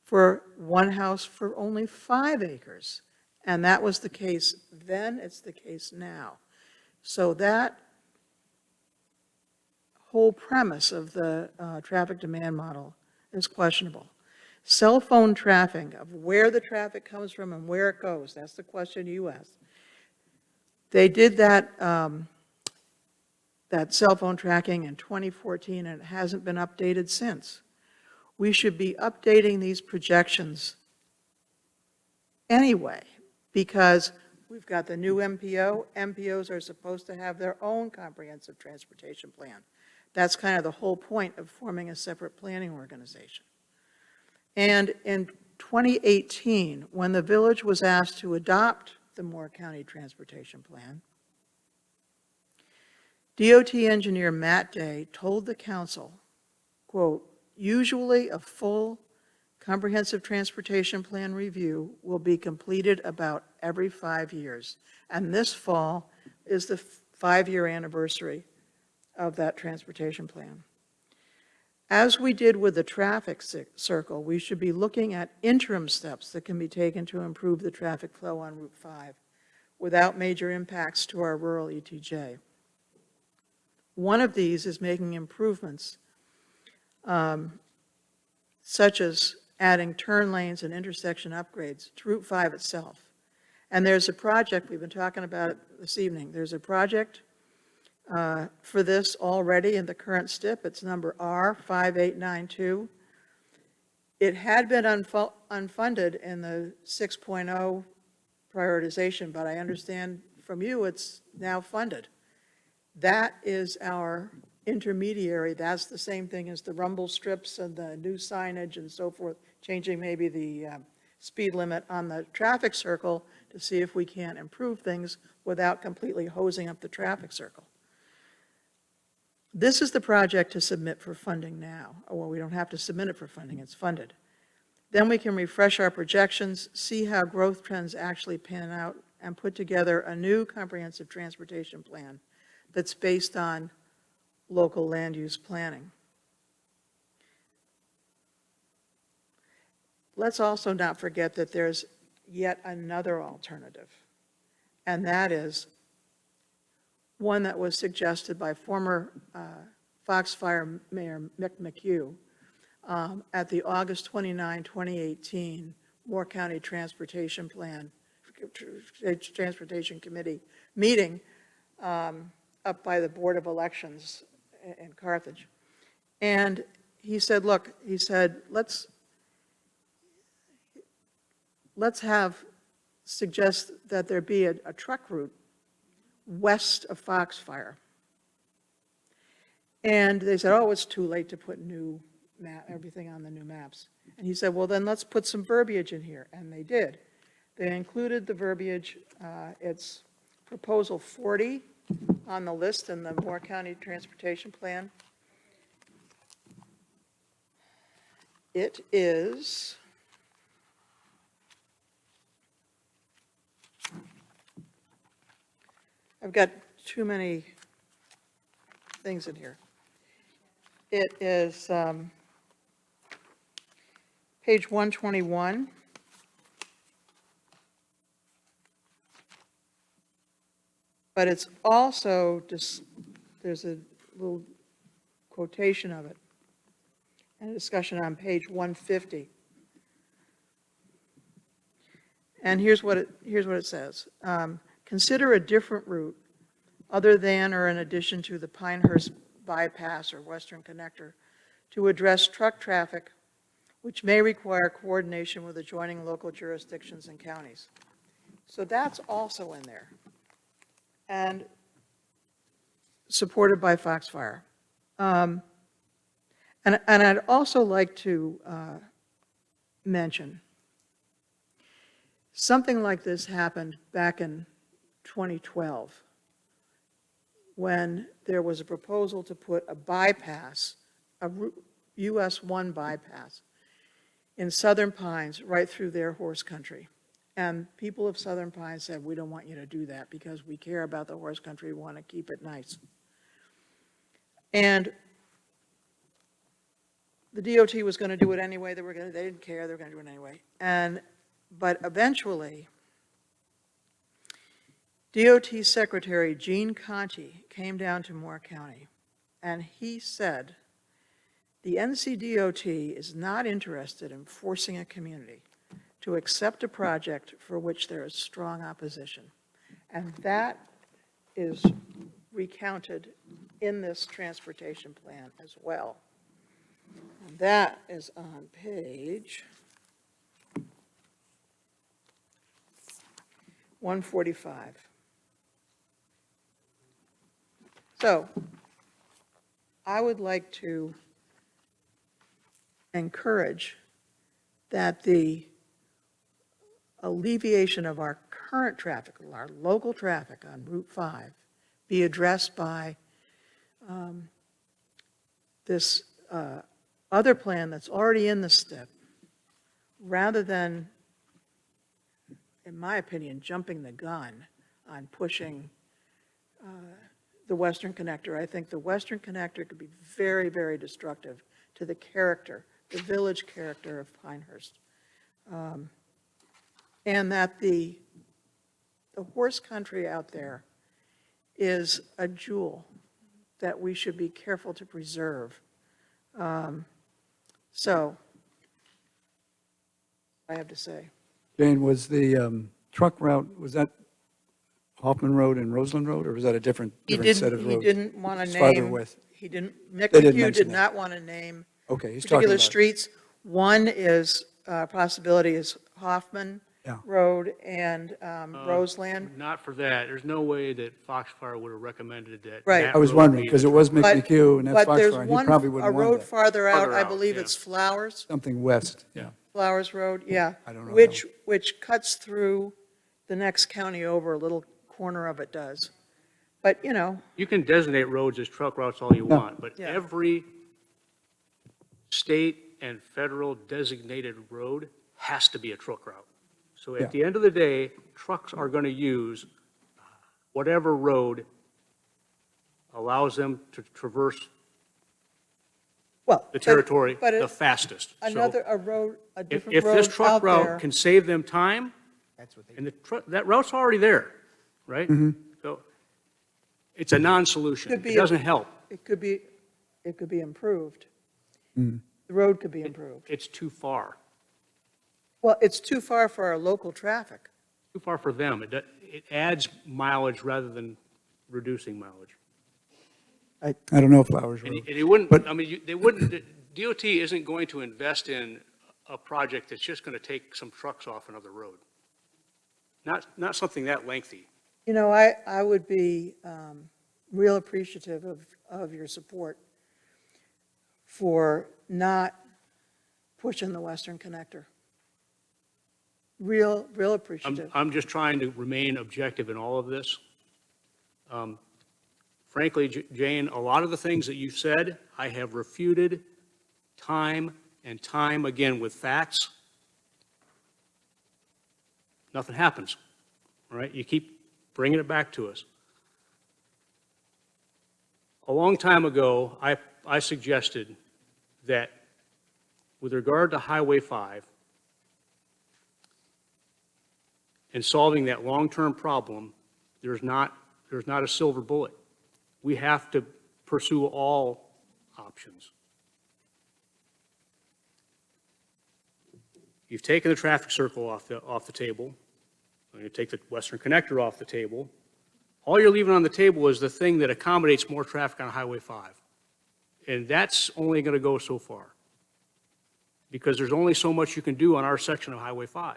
for 1 house for only 5 acres. And that was the case then, it's the case now. So that whole premise of the traffic demand model is questionable. Cell phone tracking of where the traffic comes from and where it goes, that's the question you asked. They did that, that cell phone tracking in 2014, and it hasn't been updated since. We should be updating these projections anyway, because we've got the new MPO. MPOs are supposed to have their own comprehensive transportation plan. That's kind of the whole point of forming a separate planning organization. And in 2018, when the village was asked to adopt the Moore County Transportation Plan, DOT engineer Matt Day told the council, quote, "Usually a full comprehensive transportation plan review will be completed about every 5 years. And this fall is the 5-year anniversary of that transportation plan. As we did with the traffic circle, we should be looking at interim steps that can be taken to improve the traffic flow on Route 5 without major impacts to our rural ETJ. One of these is making improvements such as adding turn lanes and intersection upgrades to Route 5 itself. And there's a project, we've been talking about it this evening, there's a project for this already in the current STIP. It's number R5892. It had been unfunded in the 6.0 prioritization, but I understand from you it's now funded. That is our intermediary. That's the same thing as the rumble strips and the new signage and so forth, changing maybe the speed limit on the traffic circle to see if we can improve things without completely hosing up the traffic circle. This is the project to submit for funding now. Well, we don't have to submit it for funding, it's funded. Then we can refresh our projections, see how growth trends actually pan out, and put together a new comprehensive transportation plan that's based on local land use planning. Let's also not forget that there's yet another alternative, and that is one that was suggested by former Foxfire Mayor Mick McHugh at the August 29, 2018 Moore County Transportation Committee meeting up by the Board of Elections in Carthage. And he said, look, he said, let's suggest that there be a truck route west of Foxfire. And they said, oh, it's too late to put everything on the new maps. And he said, well, then let's put some verbiage in here. And they did. They included the verbiage. It's proposal 40 on the list in the Moore County Transportation Plan. It is I've got too many things in here. It is page 121. But it's also just, there's a little quotation of it and a discussion on page 150. And here's what it says. Consider a different route other than or in addition to the Pinehurst Bypass or Western Connector to address truck traffic, which may require coordination with adjoining local jurisdictions and counties. So that's also in there and supported by Foxfire. And I'd also like to mention something like this happened back in 2012 when there was a proposal to put a bypass, a US 1 bypass in Southern Pines right through their horse country. And people of Southern Pines said, we don't want you to do that because we care about the horse country, we want to keep it nice. And the DOT was going to do it anyway, they didn't care, they were going to do it anyway. But eventually, DOT Secretary Gene Conti came down to Moore County, and he said, the NCDOT is not interested in forcing a community to accept a project for which there is strong opposition. And that is recounted in this transportation plan as well. And that is on page 145. So I would like to encourage that the alleviation of our current traffic, our local traffic on Route 5, be addressed by this other plan that's already in the STIP, rather than, in my opinion, jumping the gun on pushing the Western Connector. I think the Western Connector could be very, very destructive to the character, the village character of Pinehurst. And that the horse country out there is a jewel that we should be careful to preserve. So, I have to say. Jane, was the truck route, was that Hoffman Road and Roseland Road, or was that a different set of roads? He didn't want to It's farther name, west. he didn't, Nick They didn't McHugh mention did that. not want to name Okay, he's talking particular about, streets. One is, possibility is Hoffman Yeah. Road and Roseland. Not for that. There's no way that Foxfire would have recommended that. Right. that I was road wondering, be because the it was truck Mick route. McHugh, and that's But there's Foxfire, and he one, probably a wouldn't want road that. farther out, Farther I out, believe yeah. it's Flowers, Something west, yeah. Flowers Road, yeah. I don't know Which cuts through the next county over, a little corner of it does. But, you know, You can designate roads as truck routes all you Yeah. want, but Yeah. every state and federal designated road has to be a truck route. So Yeah. at the end of the day, trucks are going to use whatever road allows them to traverse well. the territory but the fastest. So a road, a if different if this road truck out there. route can save them time, That's what they, and the truck, that route's already there, right? So it's a non-solution. Could be It a- doesn't help. It could be improved. Mm. The road could be improved. It's too far. Well, it's too far for our local traffic. Too far for them. It adds mileage rather than reducing mileage. I don't know Flowers And Road. it wouldn't, But- I mean, they wouldn't, DOT isn't going to invest in a project that's just going to take some trucks off another road. Not something that lengthy. You know, I would be real appreciative of your support for not pushing the Western Connector. Real appreciative. I'm just trying to remain objective in all of this. Frankly, Jane, a lot of the things that you said, I have refuted time and time again with facts. Nothing happens, all right? You keep bringing it back to us. A long time ago, I suggested that with regard to Highway 5 and solving that long-term problem, there's not a silver bullet. We have to pursue all options. You've taken the traffic circle off the table. I'm going to take the Western Connector off the table. All you're leaving on the table is the thing that accommodates more traffic on Highway 5. And that's only going to go so far, because there's only so much you can do on our section of Highway 5.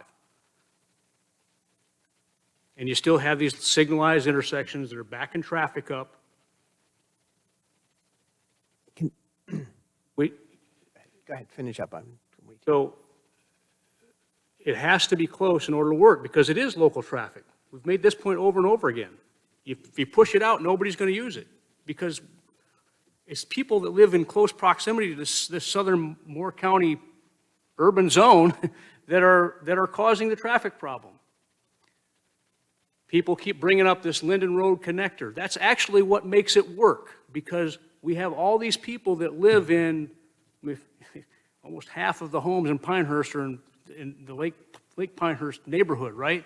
And you still have these signalized intersections that are backing traffic up. Can- We, go ahead, finish up. I'm waiting. so it has to be close in order to work, because it is local traffic. We've made this point over and over again. If you push it out, nobody's going to use it, because it's people that live in close proximity to this southern Moore County urban zone that are causing the traffic problem. People keep bringing up this Linden Road connector. That's actually what makes it work, because we have all these people that live in, almost half of the homes in Pinehurst are in the Lake Pinehurst neighborhood, right?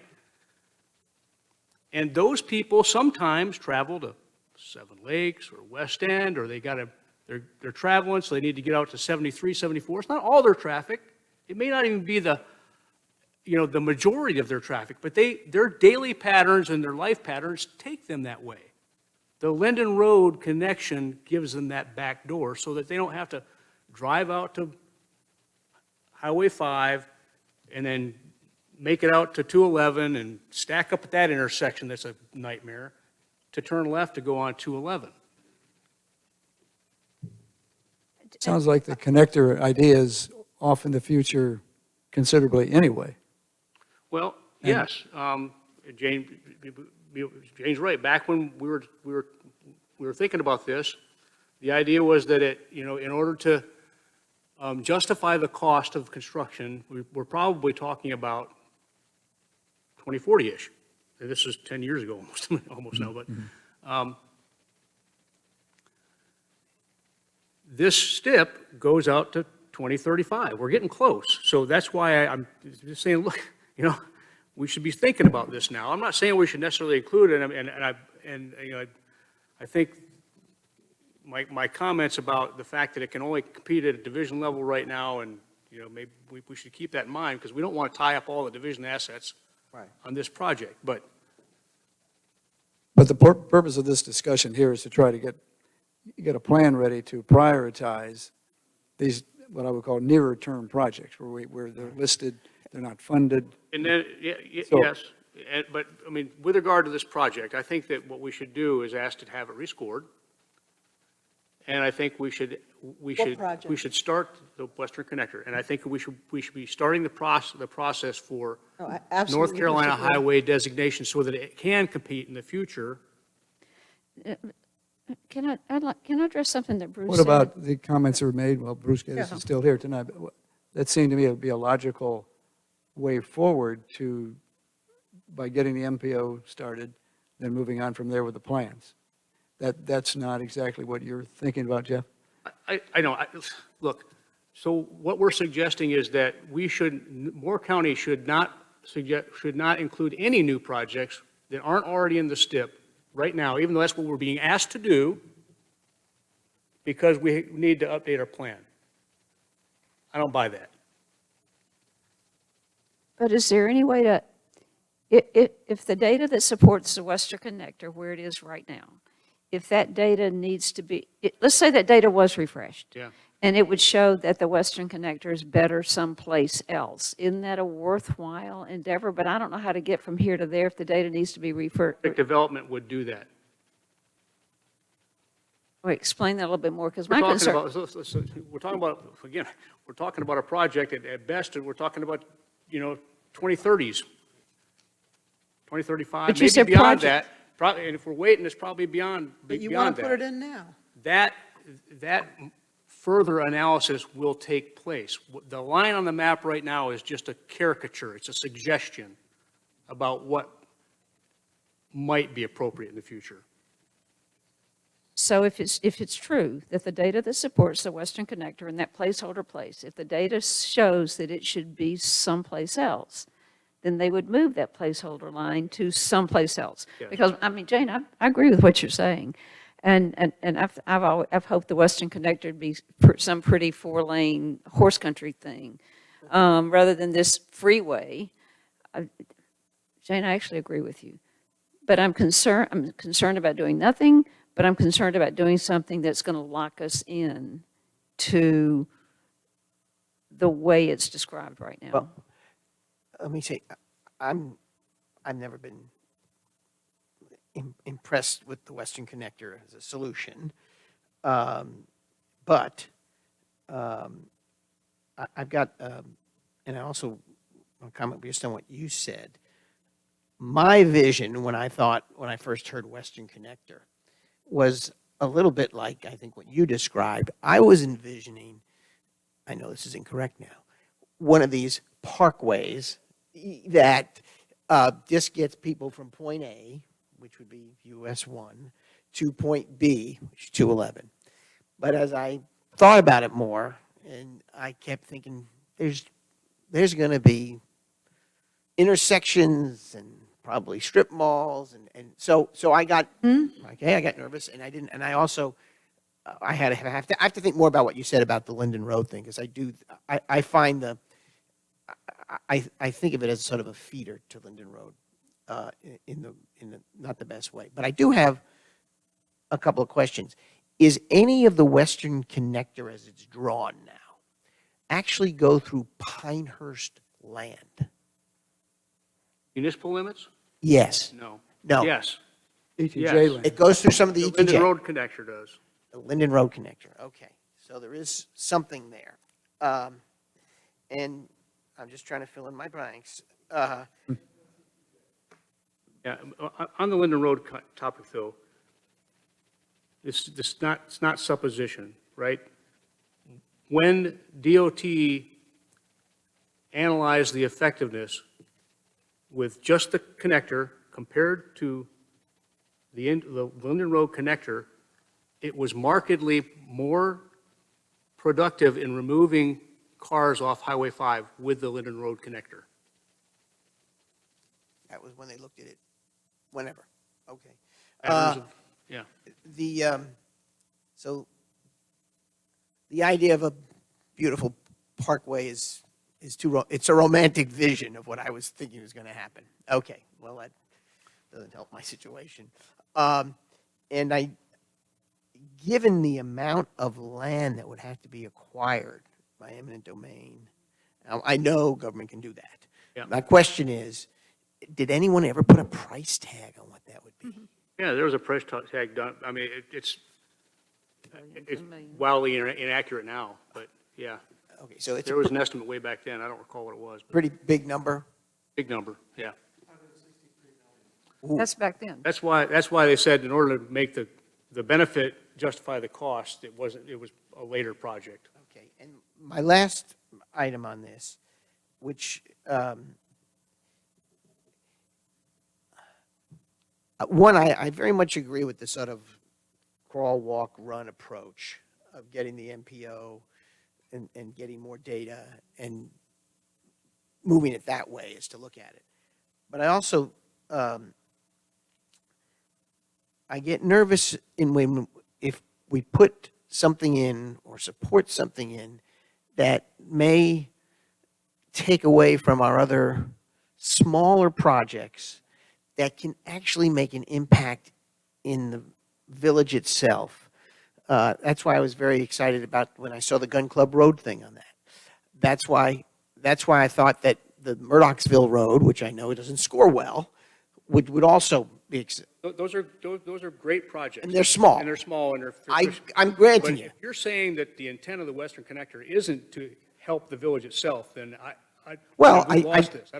And those people sometimes travel to Seven Lakes or West End, or they got to they're traveling, so they need to get out to 73, 74. It's not all their traffic. It may not even be the majority of their traffic, but their daily patterns and their life patterns take them that way. The Linden Road connection gives them that back door so that they don't have to drive out to Highway 5 and then make it out to 211 and stack up at that intersection that's a nightmare to turn left to go on 211. Sounds like the connector idea is off in the future considerably anyway. Well, yes, Jane's right. Back when we were thinking about this, the idea was that in order to justify the cost of construction, we're probably talking about 2040-ish. And this is 10 years ago almost now, but this STIP goes out to 2035. We're getting close. So that's why I'm just saying, look, we should be thinking about this now. I'm not saying we should necessarily include it, I think my comments about the fact that it can only compete at a division level right now, and maybe we should keep that in mind because we don't want to tie up all the division assets on this project. But the purpose of this discussion here is to try to get a plan ready to prioritize these, what I would call nearer-term projects, where they're listed, they're not funded. And then, So- yes, but with regard to this project, I think that what we should do is ask to have it rescored. And I think we should project? start the Western Connector. And I think we should be starting the process for No, I absolutely North Carolina disagree. highway designation so that it can compete in the future. Can I address something that Bruce What said? about the comments that were made, well, Bruce Gaddis Yeah. is still here tonight, but that seemed to me to be a logical way forward by getting the MPO started, then moving on from there with the plans. That's not exactly what you're thinking about, Jeff? I know, look, so what we're suggesting is that Moore County should not include any new projects that aren't already in the STIP right now, even though that's what we're being asked to do, because we need to update our plan. I don't buy that. But is there any way to, if the data that supports the Western Connector, where it is right now, if that data needs to be, let's say that data was refreshed. Yeah. And it would show that the Western Connector is better someplace else. Isn't that a worthwhile endeavor? But I don't know how to get from here to there if the data needs to be Project development would do that. Wait, explain that a little bit more, because We're my talking concern. we're talking about a project at best, and we're talking about, 2030s, 2035, But you maybe said beyond project. that. Probably, and if we're waiting, it's probably beyond But you beyond want to put it that. in now. That further analysis will take place. The line on the map right now is just a caricature. It's a suggestion about what might be appropriate in the future. So if it's true that the data that supports the Western Connector in that placeholder place, if the data shows that it should be someplace else, then they would move that placeholder line to someplace else. Yes. Because, Jane, I agree with what you're saying. And I've hoped the Western Connector would be some pretty 4-lane horse country thing, rather than this freeway. Jane, I actually agree with you. But I'm concerned about doing nothing, but I'm concerned about doing something that's going to lock us in to the way it's described right now. Well, let me say, I've never been impressed with the Western Connector as a solution. But I've got, and I also want to comment based on what you said. My vision when I first heard Western Connector was a little bit like, I think, what you described. I was envisioning, I know this is incorrect now, one of these parkways that just gets people from point A, which would be US 1, to point B, which is 211. But as I thought about it more, and I kept thinking, there's going to be intersections and probably strip malls, and so I got okay, I got nervous, and I didn't, and I also I have to think more about what you said about the Linden Road thing, because I find I think of it as sort of a feeder to Linden Road, in the, not the best way. But I do have a couple of questions. Is any of the Western Connector as it's drawn now actually go through Pinehurst land? Municipal limits? Yes. No. No. Yes. ETJ Yes. land. It goes through some of the The Linden ETJ. Road Connector does. The Linden Road Connector, okay. So there is something there. And I'm just trying to fill in my blanks. Yeah, on the Linden Road topic, though, it's not supposition, right? When DOT analyzed the effectiveness with just the connector compared to the Linden Road Connector, it was markedly more productive in removing cars off Highway 5 with the Linden Road Connector. That was when they looked at it, whenever, okay. Patterns of- Yeah. So the idea of a beautiful parkway is it's a romantic vision of what I was thinking was going to happen. Okay, well, that doesn't help my situation. And given the amount of land that would have to be acquired by eminent domain, I know government can do that. Yeah. My question is, did anyone ever put a price tag on what that would be? Yeah, there was a price tag done. I mean, it's wildly inaccurate now, but yeah. Okay, so it's There was an estimate way back then. I don't recall what it was, but pretty big number. big number, yeah. That's back then. That's why they said in order to make the benefit justify the cost, it was a later project. Okay, and my last item on this, which, one, I very much agree with the sort of crawl, walk, run approach of getting the MPO and getting more data and moving it that way is to look at it. But I also, I get nervous if we put something in or support something in that may take away from our other smaller projects that can actually make an impact in the village itself. That's why I was very excited about when I saw the Gun Club Road thing on that. That's why I thought that the Murdochsville Road, which I know doesn't score well, would also be. Those are great projects. And they're small. And they're small, and I'm granting but you. if you're saying that the intent of the Western Connector isn't to help the village itself, then Well, we lost this.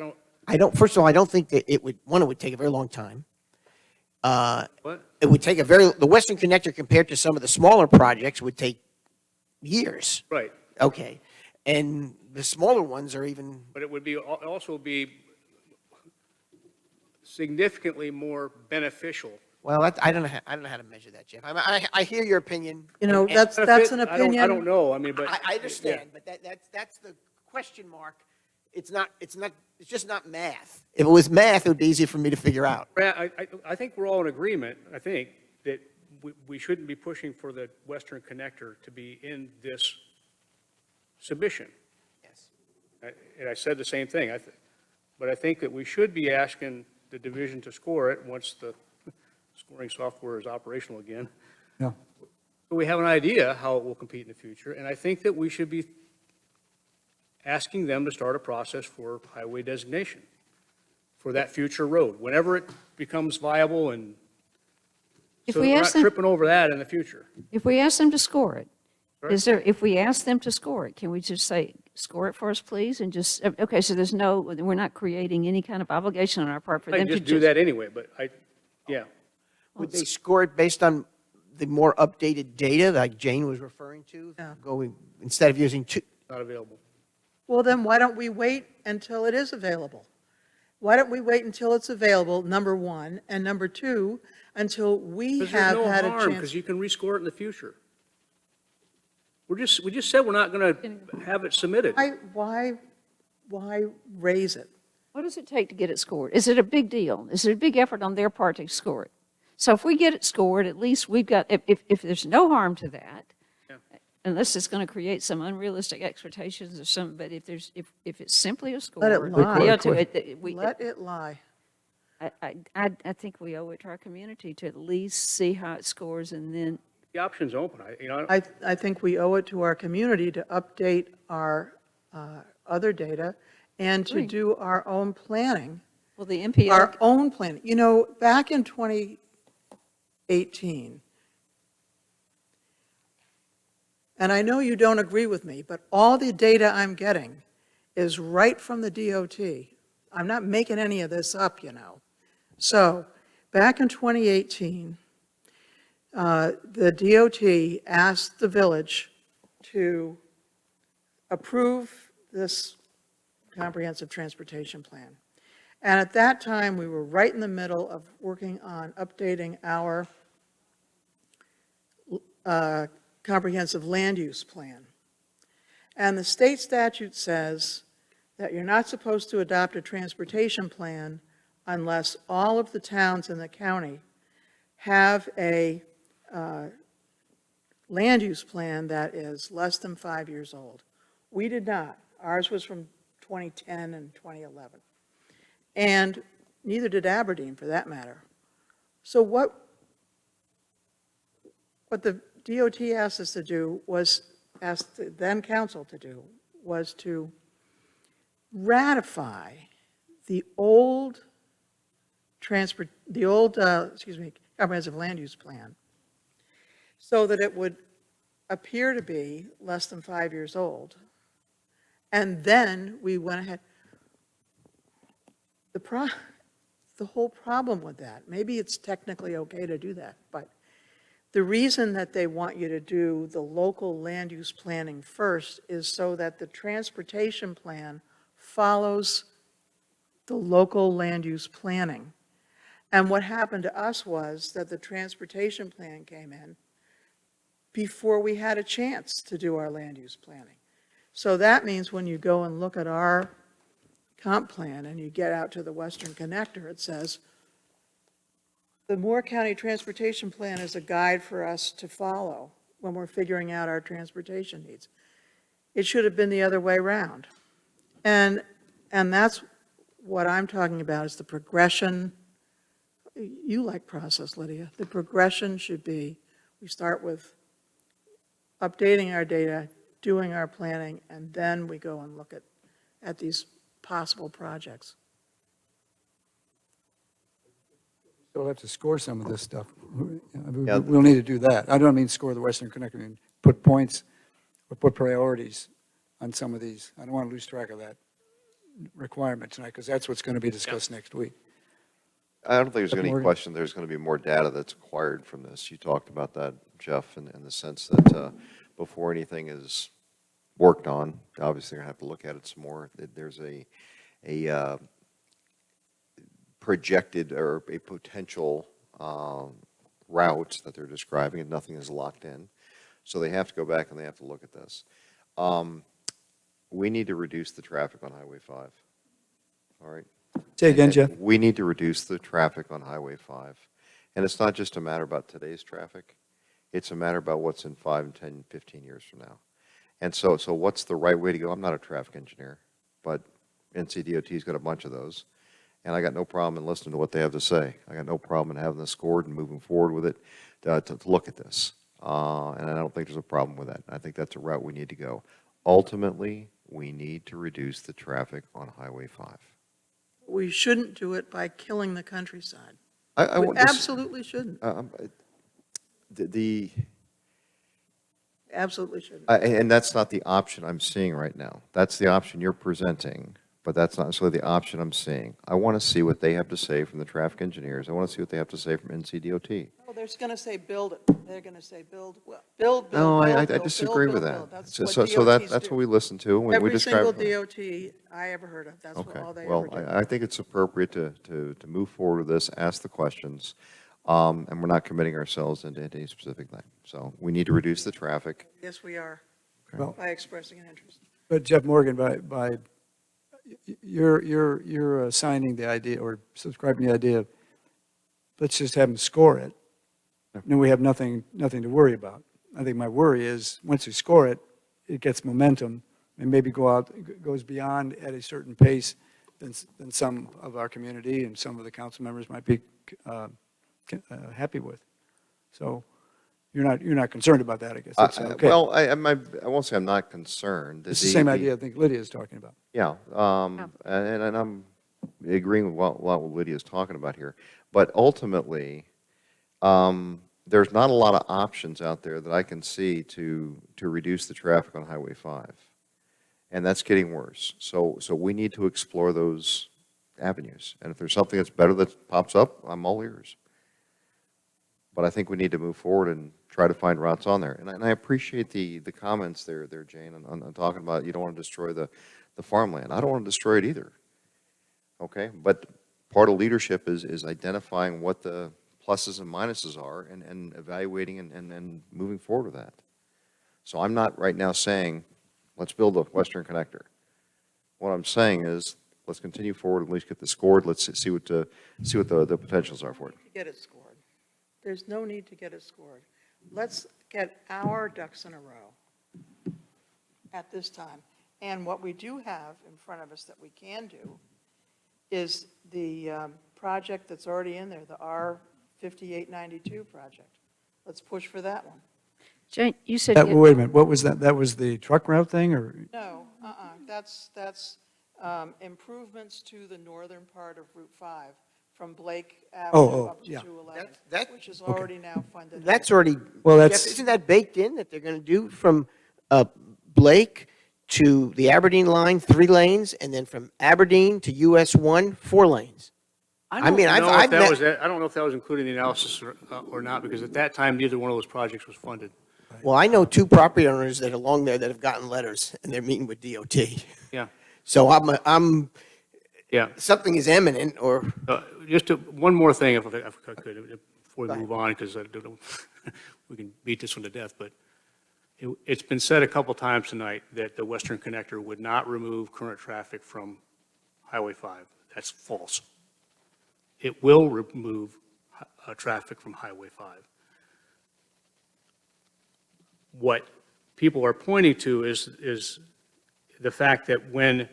First of all, I don't think that it would take a very long time. What? It would take the Western Connector compared to some of the smaller projects would take years. Right. Okay. And the smaller ones are even, But it would also be significantly more beneficial. well, I don't know how to measure that, Jeff. I hear your opinion. You know, and- that's an I opinion. don't know, I mean, but. I understand, but that's the question mark. It's just not math. If it was math, it would be easy for me to figure out. Brad, I think we're all in agreement, I think, that we shouldn't be pushing for the Western Connector to be in this submission. Yes. And I said the same thing, but I think that we should be asking the division to score it once the scoring software is operational again. Yeah. So we have an idea how it will compete in the future, and I think that we should be asking them to start a process for highway designation for that future road, whenever it becomes viable, and If so that we we're not ask them, tripping over that in the future. if we ask them to score it, Sorry? if we ask them to score it, can we just say, score it for us, please? And just, okay, so we're not creating any kind of obligation on our part for I them can to just do that anyway, but yeah. Would they score it based on the more updated data like Jane was referring to? Yeah. Going, instead of using two, Not available. Well, then why don't we wait until it is available? Why don't we wait until it's available, number one, and number two, until we Because have there's had no a harm, chance? because you can rescore it in the future. We just said we're not going to have it submitted. Why raise it? What does it take to get it scored? Is it a big deal? Is it a big effort on their part to score it? So if we get it scored, at least we've got, if there's no harm to that, Yeah. unless it's going to create some unrealistic expectations or some, but if it's simply a score. Let it lie. yeah, to it, we, Let it lie. I think we owe it to our community to at least see how it scores and then, The option's open, I think we owe it to our community to update our other data and to Agree. do our own planning, well, the MPO. our own planning. You know, back in 2018, and I know you don't agree with me, but all the data I'm getting is right from the DOT. I'm not making any of this up, you know. So, back in 2018, the DOT asked the village to approve this comprehensive transportation plan. And at that time, we were right in the middle of working on updating our comprehensive land use plan. And the state statute says that you're not supposed to adopt a transportation plan unless all of the towns in the county have a land use plan that is less than 5 years old. We did not. Ours was from 2010 and 2011. And neither did Aberdeen, for that matter. So what the DOT asked us to do was, asked the then council to do, was to ratify the old comprehensive land use plan so that it would appear to be less than 5 years old. And then we went ahead. The whole problem with that, maybe it's technically okay to do that, but the reason that they want you to do the local land use planning first is so that the transportation plan follows the local land use planning. And what happened to us was that the transportation plan came in before we had a chance to do our land use planning. So that means when you go and look at our comp plan and you get out to the Western Connector, it says, the Moore County Transportation Plan is a guide for us to follow when we're figuring out our transportation needs. It should have been the other way around. And that's what I'm talking about, is the progression. You like process, Lydia. The progression should be, we start with updating our data, doing our planning, and then we go and look at these possible projects. Still have to score some of this stuff. Yeah. We'll need to do that. I don't mean score the Western Connector, I mean put points or put priorities on some of these. I don't want to lose track of that requirement tonight, because that's what's going to be discussed next week. I don't think there's any Morgan? question there's going to be more data that's acquired from this. You talked about that, Jeff, in the sense that before anything is worked on, obviously you're going to have to look at it some more. There's a projected or a potential route that they're describing, and nothing is locked in. So they have to go back and they have to look at this. We need to reduce the traffic on Highway 5. All right? Say again, Jeff? We need to reduce the traffic on Highway 5. And it's not just a matter about today's traffic. It's a matter about what's in 5, 10, 15 years from now. And so what's the right way to go? I'm not a traffic engineer, but NCDOT's got a bunch of those. And I got no problem in listening to what they have to say. I got no problem in having this scored and moving forward with it to look at this. And I don't think there's a problem with that. I think that's a route we need to go. Ultimately, we need to reduce the traffic on Highway 5. We shouldn't do it by killing the countryside. I We want this- absolutely shouldn't. Absolutely shouldn't. And that's not the option I'm seeing right now. That's the option you're presenting, but that's not necessarily the option I'm seeing. I want to see what they have to say from the traffic engineers. I want to see what they have to say from NCDOT. Oh, they're going to say build it. They're going to say build. No, I build, disagree build, with build. that. That's So what DOTs that's do. what we listen to when we Every describe. single DOT I ever heard of, that's Okay, all they well, ever do. I think it's appropriate to move forward with this, ask the questions, and we're not committing ourselves into any specific thing. So we need to reduce the traffic. Yes, we are, Well, by expressing an interest. but Jeff Morgan, by you're signing the idea or subscribing the idea of let's just have them score it. Then we have nothing to worry about. I think my worry is, once you score it, it gets momentum and maybe goes beyond at a certain pace than some of our community and some of the council members might be happy with. So you're not concerned about that, I guess. That's okay. Well, I won't say I'm not concerned. It's the same idea I think Lydia is talking about. Yeah, and I'm agreeing with what Lydia is talking about here. But ultimately, there's not a lot of options out there that I can see to reduce the traffic on Highway 5. And that's getting worse. So we need to explore those avenues. And if there's something that's better that pops up, I'm all ears. But I think we need to move forward and try to find routes on there. And I appreciate the comments there, Jane, on talking about you don't want to destroy the farmland. I don't want to destroy it either. Okay? But part of leadership is identifying what the pluses and minuses are and evaluating and moving forward with that. So I'm not right now saying, let's build a Western Connector. What I'm saying is, let's continue forward, at least get this scored. Let's see what the potentials are for it. Get it scored. There's no need to get it scored. Let's get our ducks in a row at this time. And what we do have in front of us that we can do is the project that's already in there, the R5892 project. Let's push for that one. Jane, you said. Wait a minute, what was that? That was the truck route thing, or? No, that's improvements to the northern part of Route 5 from Blake Avenue up to yeah. 211, That- which is already now funded. That's already, Well, Jeff, that's- isn't that baked in, that they're going to do from Blake to the Aberdeen line, 3 lanes, and then from Aberdeen to US 1, 4 lanes? I mean, I've I don't know if that was included in the analysis or not, because at that time, neither one of those projects was funded. Well, I know 2 property owners that are along there that have gotten letters, and they're meeting with DOT. Yeah, So I'm yeah. something is imminent, or, Just one more thing, if I could, before we Go ahead. move on, because I don't know, we can beat this one to death, but it's been said a couple times tonight that the Western Connector would not remove current traffic from Highway 5. That's false. It will remove traffic from Highway 5. What people are pointing to is the fact that when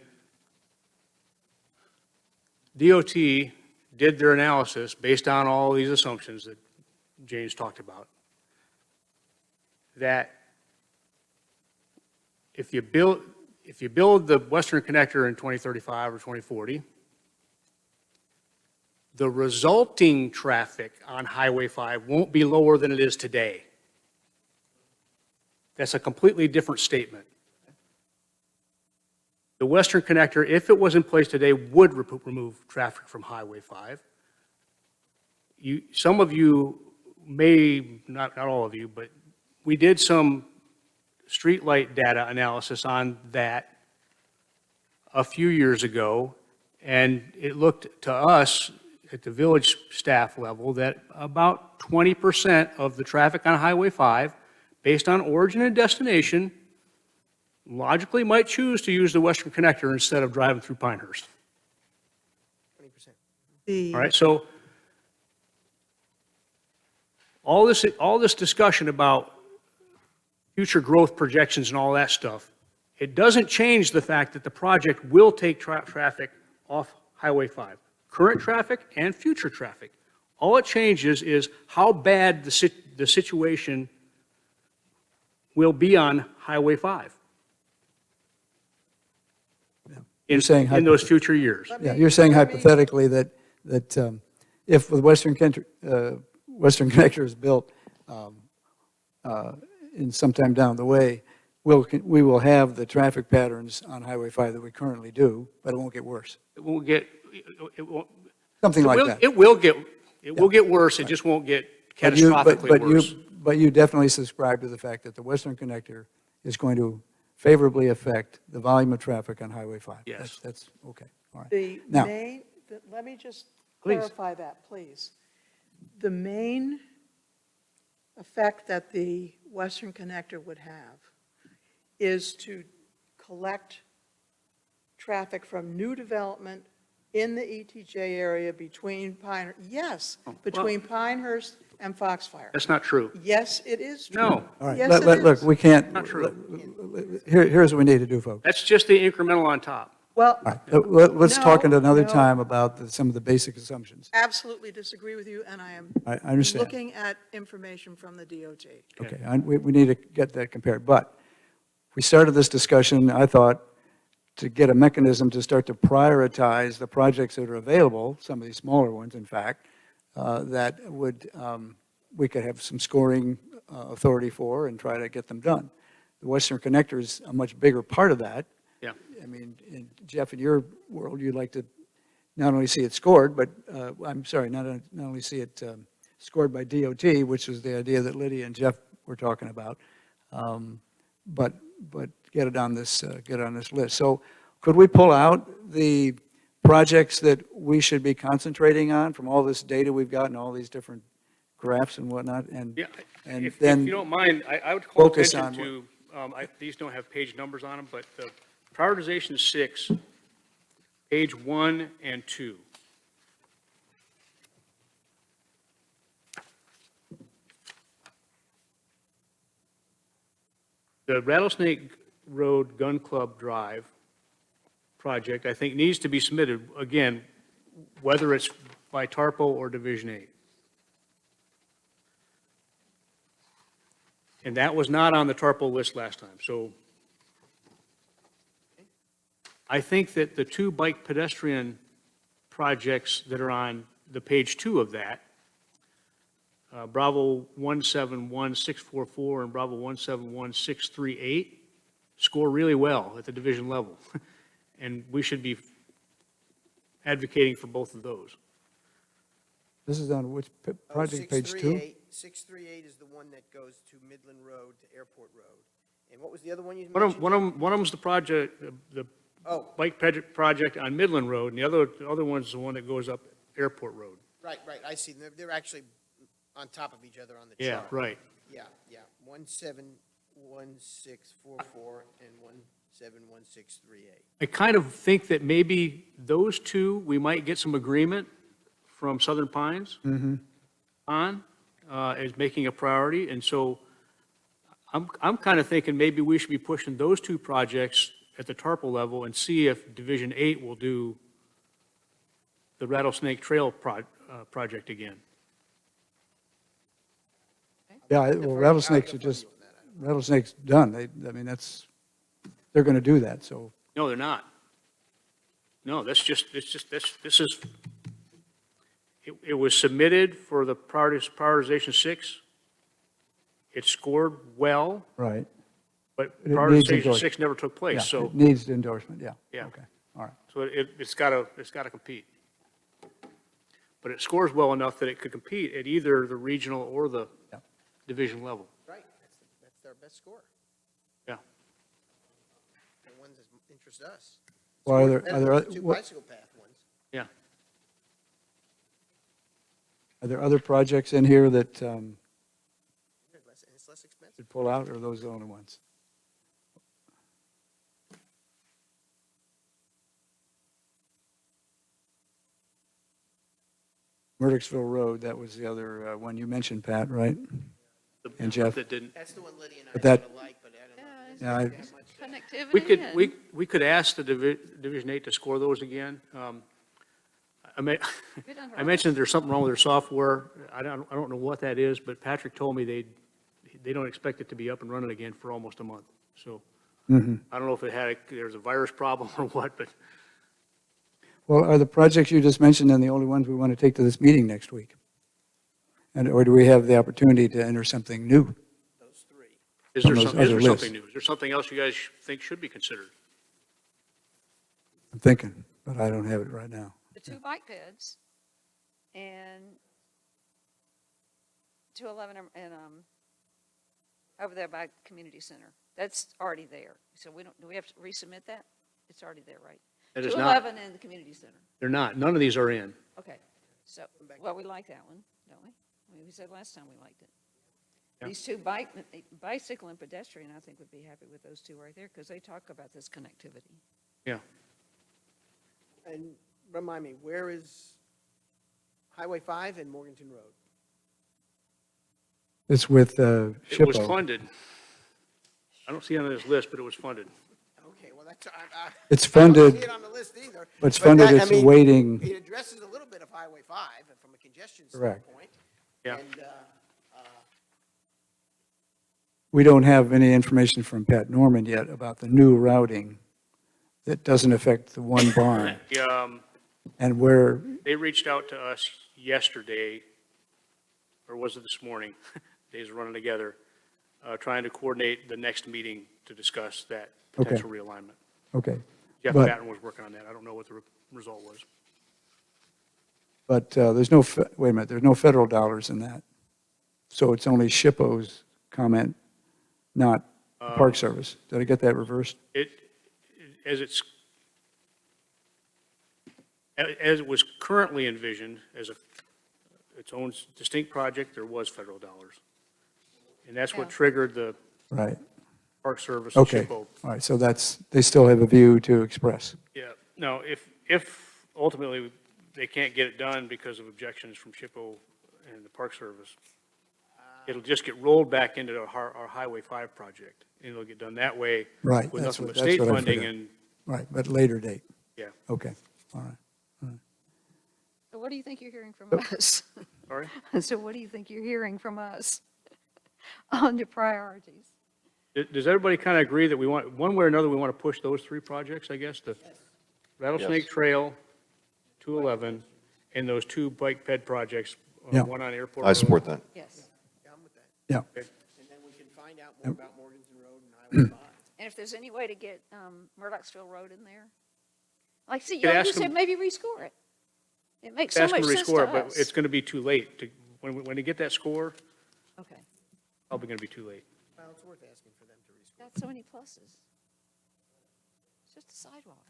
DOT did their analysis based on all these assumptions that James talked about, that if you build the Western Connector in 2035 or 2040, the resulting traffic on Highway 5 won't be lower than it is today. That's a completely different statement. The Western Connector, if it was in place today, would remove traffic from Highway 5. Some of you may, not all of you, but we did some streetlight data analysis on that a few years ago, and it looked to us at the village staff level that about 20% of the traffic on Highway 5, based on origin and destination, logically might choose to use the Western Connector instead of driving through Pinehurst. 20%. All right, so all this discussion about future growth projections and all that stuff, it doesn't change the fact that the project will take traffic off Highway 5, current traffic and future traffic. All it changes is how bad the situation will be on Highway 5 You're saying in those future years. Yeah, you're saying hypothetically that if the Western Connector is built in sometime down the way, we will have the traffic patterns on Highway 5 that we currently do, but it won't get worse. It won't, Something like that. it will get worse, it just won't get catastrophically worse. But you definitely subscribe to the fact that the Western Connector is going to favorably affect the volume of traffic on Highway 5. Yes. That's okay, all right. The Now- main, let me just Please. clarify that, please. The main effect that the Western Connector would have is to collect traffic from new development in the ETJ area between yes, between Pinehurst and Foxfire. That's not true. Yes, it is true. No. All right, Yes, look, it look, look, is. we can't. Not true. Here's what we need to do, folks. That's just the incremental on top. Well, All right, let's talk at No, another no. time about some of the basic assumptions. absolutely disagree with you, and I am I understand. looking at information from the DOT. Okay, we need to get that compared. But we started this discussion, I thought, to get a mechanism to start to prioritize the projects that are available, some of these smaller ones, in fact, that would, we could have some scoring authority for and try to get them done. The Western Connector is a much bigger part of that. Yeah. I mean, Jeff, in your world, you'd like to not only see it scored, but, I'm sorry, not only see it scored by DOT, which was the idea that Lydia and Jeff were talking about, but get it on this list. So could we pull out the projects that we should be concentrating on from all this data we've got and all these different graphs and whatnot? And Yeah, and if then you don't mind, I would call focus attention on to, these don't have page numbers on them, but the prioritization 6, page 1 and 2. The Rattlesnake Road Gun Club Drive project, I think, needs to be submitted, again, whether it's by TARPO or Division 8. And that was not on the TARPO list last time, so I think that the 2 bike pedestrian projects that are on the page 2 of that, Bravo 171644 and Bravo 171638, score really well at the division level. And we should be advocating for both of those. this is on which project, page 2? 638 is the one that goes to Midland Road to Airport Road. And what was the other one you One mentioned? of them's the project, the Oh, bike project on Midland Road, and the other one's the one that goes up Airport Road. right, I see. They're actually on top of each other on the Yeah, chart. right. Yeah. 171644 and 171638. I kind of think that maybe those 2, we might get some agreement from Southern Pines on, as making a priority, and so I'm kind of thinking maybe we should be pushing those 2 projects at the TARPO level and see if Division 8 will do the Rattlesnake Trail project again. Yeah, well, rattlesnakes are just, rattlesnakes done. I mean, they're going to do that, so. No, they're not. No, this is, it was submitted for the prioritization 6. It scored well, Right. but It needs prioritization endorsement. 6 never took place, Yeah, so, it needs endorsement, yeah. Yeah. Okay, all right. so it's got to compete. But it scores well enough that it could compete at either the regional or the Yeah. division level. Right, that's their best score. Yeah. The ones that interest us. Well, Better than the 2 what- bicycle path ones. Yeah. are there other projects in here that And it's less expensive. should pull out, or are those the only ones? Murdochsville Road, that was the other one you mentioned, Pat, right? The- And Jeff? That didn't. That's the one Lydia and I But that- sort of like, but I don't know. Yeah, I- That much. Connectivity. We could ask the Division 8 to score those again. I mentioned there's something wrong with their software. I don't know what that is, but Patrick told me they don't expect it to be up and running again for almost a month. So I don't know if there's a virus problem or what, but Well, are the projects you just mentioned then the only ones we want to take to this meeting next week? Or do we have the opportunity to enter something new? Those 3. is From there those some- is other there lists. something new? Is there something else you guys think should be considered? I'm thinking, but I don't have it right now. The 2 bike peds and 211 and, over there by Community Center. That's already there. So do we have to resubmit that? It's already there, right? That is not. 211 and the Community Center. They're not. None of these are in. Okay, so, well, we like that one, don't we? I mean, we said last time we liked it. Yeah. These 2 bicycle and pedestrian, I think would be happy with those 2 right there, because they talk about this connectivity. Yeah. And remind me, where is Highway 5 and Morganton Road? It's with It was SHPO. funded. I don't see it on this list, but it was funded. Okay, well, that's, It's I don't see funded, it on the list either. but it's funded, that- I it's mean, awaiting, It addresses a little bit of Highway 5 from a congestion Correct. standpoint. Yeah. And, we don't have any information from Pat Norman yet about the new routing that doesn't affect the one barn. Yeah, And where, they reached out to us yesterday, or was it this morning? Days are running together, trying to coordinate the next meeting to discuss that Okay. potential realignment. okay. Jeff But- Patton was working on that. I don't know what the result was. But there's no, wait a minute, there's no federal dollars in that. So it's only SHPO's comment, not the Park Service. Did I get that reversed? As it was currently envisioned as its own distinct project, there was federal dollars. And that's what Yeah. triggered the Right, Park Service and okay. SHPO. All right, so that's, they still have a view to express. Yeah, no, if ultimately they can't get it done because of objections from SHPO and the Park Service, it'll just get rolled back into our Highway 5 project, and it'll get done that way. Right, With that's nothing what- but that's state what I funding figured. and, Right, but later date. yeah, Okay, all right. So what do you think you're hearing from Oh. us? sorry? So what do you think you're hearing from us on the priorities? Does everybody kind of agree that we want, one way or another, we want to push those three projects, I guess? The Rattlesnake Yes. Trail, 211, and those two bike ped projects, Yeah. one on Airport I Road. support that. Yes. yeah, I'm with that. Yeah, And then we can find out more about Morganton Road and Highway 5. And if there's any way to get Murdochsville Road in there? Like, see, Could you ask said them- maybe rescore it. It makes so Ask them much to sense to rescore it, but us. it's going to be too late. When they get that score, Okay, probably going to be too late. Well, it's worth asking for them to restore. got so many pluses. It's just a sidewalk.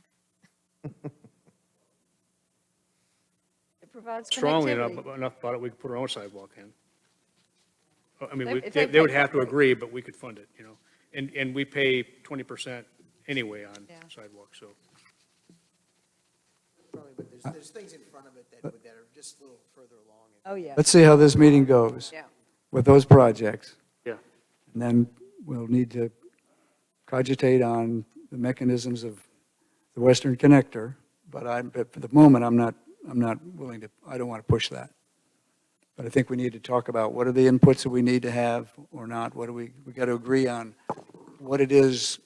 It provides Strongly connectivity. enough about it, we could put our own sidewalk in. I mean, If they they would pay have to for it. agree, but we could fund it, you know? And we pay 20% anyway on Yeah. sidewalks, so. Probably, but there's things in front of it that are just a little further along. Oh, yeah, let's see how this meeting goes yeah. with those projects. Yeah. And then we'll need to cogitate on the mechanisms of the Western Connector, but for the moment, I'm not willing to, I don't want to push that. But I think we need to talk about what are the inputs that we need to have or not, what do we got to agree on what it is,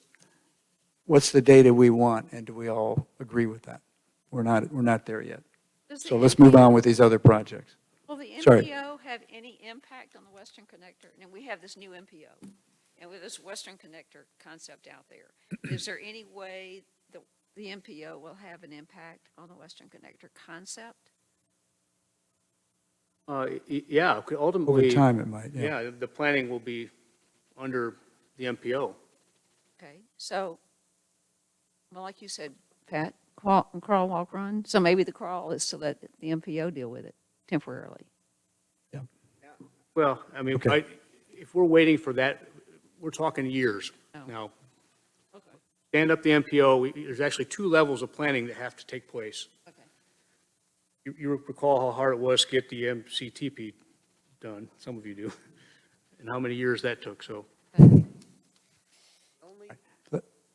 what's the data we want, and do we all agree with that? We're not there yet. Does the So let's move on with these other projects. Will the Sorry. MPO have any impact on the Western Connector? And we have this new MPO, and with this Western Connector concept out there, is there any way that the MPO will have an impact on the Western Connector concept? Yeah, Over ultimately. time, it might, yeah. Yeah, the planning will be under the MPO. Okay, so, well, like you said, Pat, crawl, walk, run, so maybe the crawl is to let the MPO deal with it temporarily. Well, I mean, Okay. if we're waiting for that, we're talking years Oh. now. Stand up the MPO, there's actually two levels of planning that have to take place. Okay. You recall how hard it was to get the MCTP done, some of you do, and how many years that took, so. Only,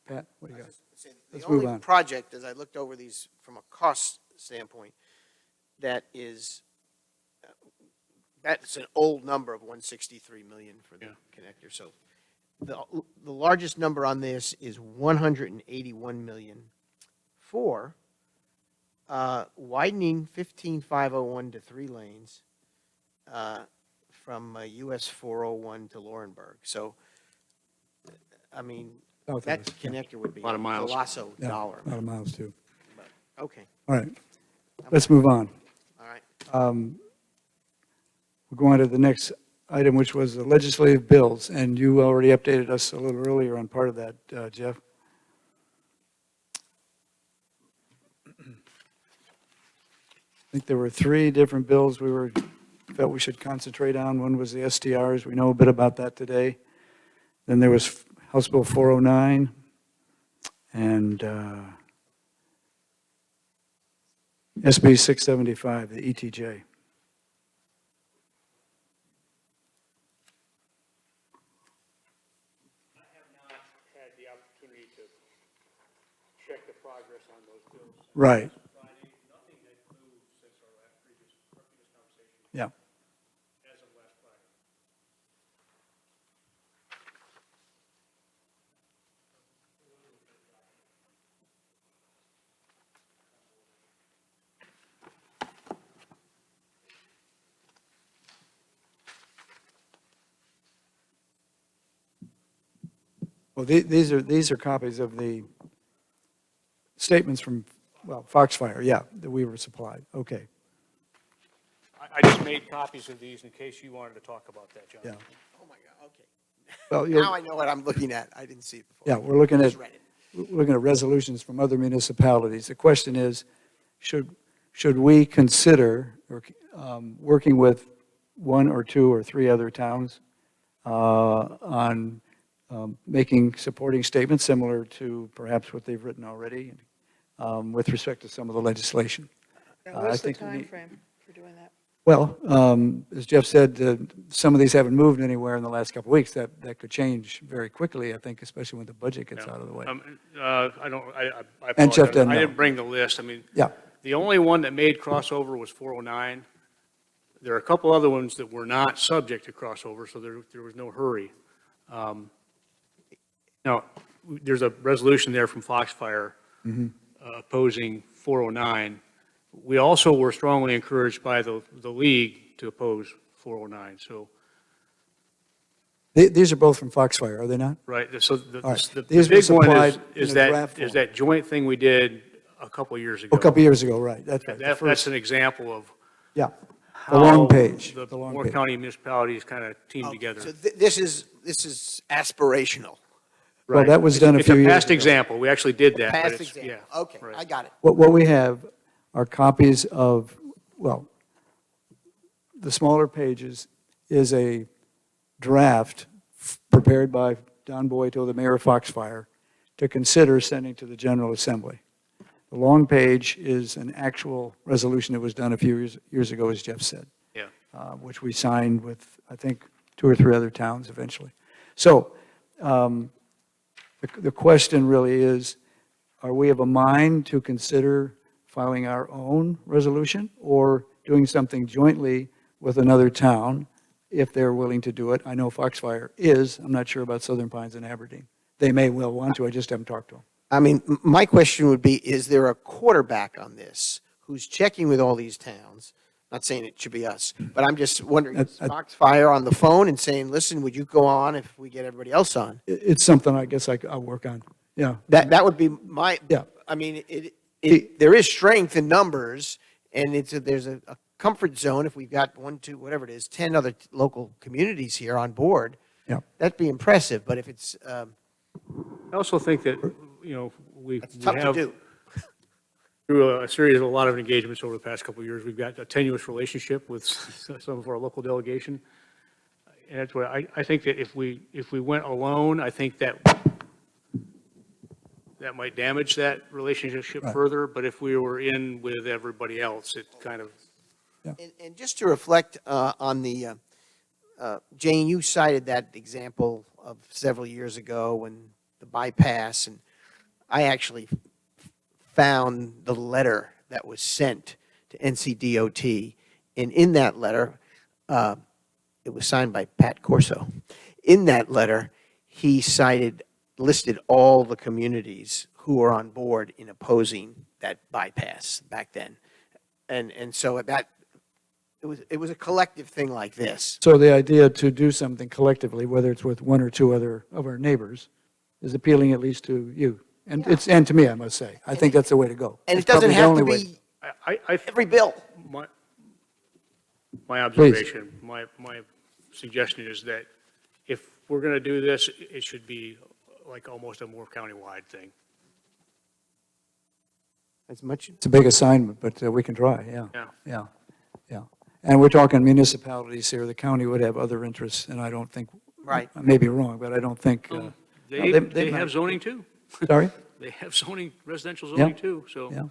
Pat, what do you got? say, the Let's move only on. project, as I looked over these from a cost standpoint, that is, that's an old number of 163 million for the Yeah. connector. So the largest number on this is 181 million for widening 15501 to 3 lanes from US 401 to Laurinburg. So, I mean, South of that us, yeah. connector would be a Lot of miles. colossal Yeah, dollar. a lot of miles, too. Okay, All right, let's move on. all right. We'll go on to the next item, which was the legislative bills, and you already updated us a little earlier on part of that, Jeff. I think there were 3 different bills felt we should concentrate on. One was the STRs. We know a bit about that today. Then there was House Bill 409, and SB 675, the ETJ. I have not had the opportunity to check the progress on those bills. Right, Friday, nothing had moved since our previous conversation yeah. as of last Friday. Well, these are copies of the statements from, well, Foxfire, yeah, that we were supplied. Okay, I just made copies of these in case you wanted to talk about that, John. yeah. Oh, my God, okay. Well, Now I know what I'm looking at. I didn't see it before. yeah, we're looking at, Just read it. we're looking at resolutions from other municipalities. The question is, should we consider working with one or two or three other towns on making supporting statements similar to perhaps what they've written already with respect to some of the legislation? And I what's the think we need- timeframe for doing that? Well, as Jeff said, some of these haven't moved anywhere in the last couple of weeks. That could change very quickly, I think, especially when the budget gets out of the way. I don't, I And Jeff apologize. doesn't I know. didn't bring the list. I mean, Yeah, the only one that made crossover was 409. There are a couple other ones that were not subject to crossover, so there was no hurry. Now, there's a resolution there from Foxfire opposing 409. We also were strongly encouraged by the league to oppose 409. So, These are both from Foxfire, are they not? right, so All right. the These were big one supplied is in a draft that, is form. that joint thing we did a couple of years ago. A couple of years ago, right, that's right. The That's first, an example of yeah, how long page, the the long Moore page. County municipalities kind of team Oh, together. So this is aspirational. well, Right. that was done a few It's a years past ago. example. We actually did that, but Past it's, example. yeah. Okay, right. I got it. What we have are copies of, well, the smaller pages is a draft prepared by Don Boito, the mayor of Foxfire, to consider sending to the General Assembly. The long page is an actual resolution that was done a few years ago, as Jeff said. Yeah. Which we signed with, I think, two or three other towns eventually. So the question really is, are we of a mind to consider filing our own resolution or doing something jointly with another town if they're willing to do it? I know Foxfire is. I'm not sure about Southern Pines and Aberdeen. They may well want to. I just haven't talked to them. I mean, my question would be, is there a quarterback on this who's checking with all these towns? Not saying it should be us, but I'm just wondering, is Foxfire on the phone and saying, listen, would you go on if we get everybody else on? It's something I guess I'll work on. Yeah. That would be my, Yeah. I mean, there is strength in numbers, and there's a comfort zone if we've got 1, 2, whatever it is, 10 other local communities here on board. Yeah. That'd be impressive, but if it's, I also think that, you know, we it's tough to have, do. through a series of a lot of engagements over the past couple of years, we've got a tenuous relationship with some of our local delegation. And that's why I think that if we went alone, I think that might damage that relationship Right. further. But if we were in with everybody else, it kind of, And just to reflect on the, Jane, you cited that example of several years ago when the bypass, and I actually found the letter that was sent to NCDOT, and in that letter, it was signed by Pat Corso. In that letter, he listed all the communities who were on board in opposing that bypass back then. And so that, it was a collective thing like this. So the idea to do something collectively, whether it's with one or two other of our neighbors, is appealing at least to you. And and to me, I must say. I think that's the way to go. And it It's probably doesn't the have to only way. be I, every bill. my observation, my suggestion is that if we're going to do this, it should be like almost a more countywide thing. As much, It's a big assignment, but we can try, yeah. Yeah. Yeah, yeah. And we're talking municipalities here. The county would have other interests, and I don't think, right. I may be wrong, but I don't think, They they might- have zoning too. sorry? They have zoning, residential Yeah. zoning too, so. Yeah,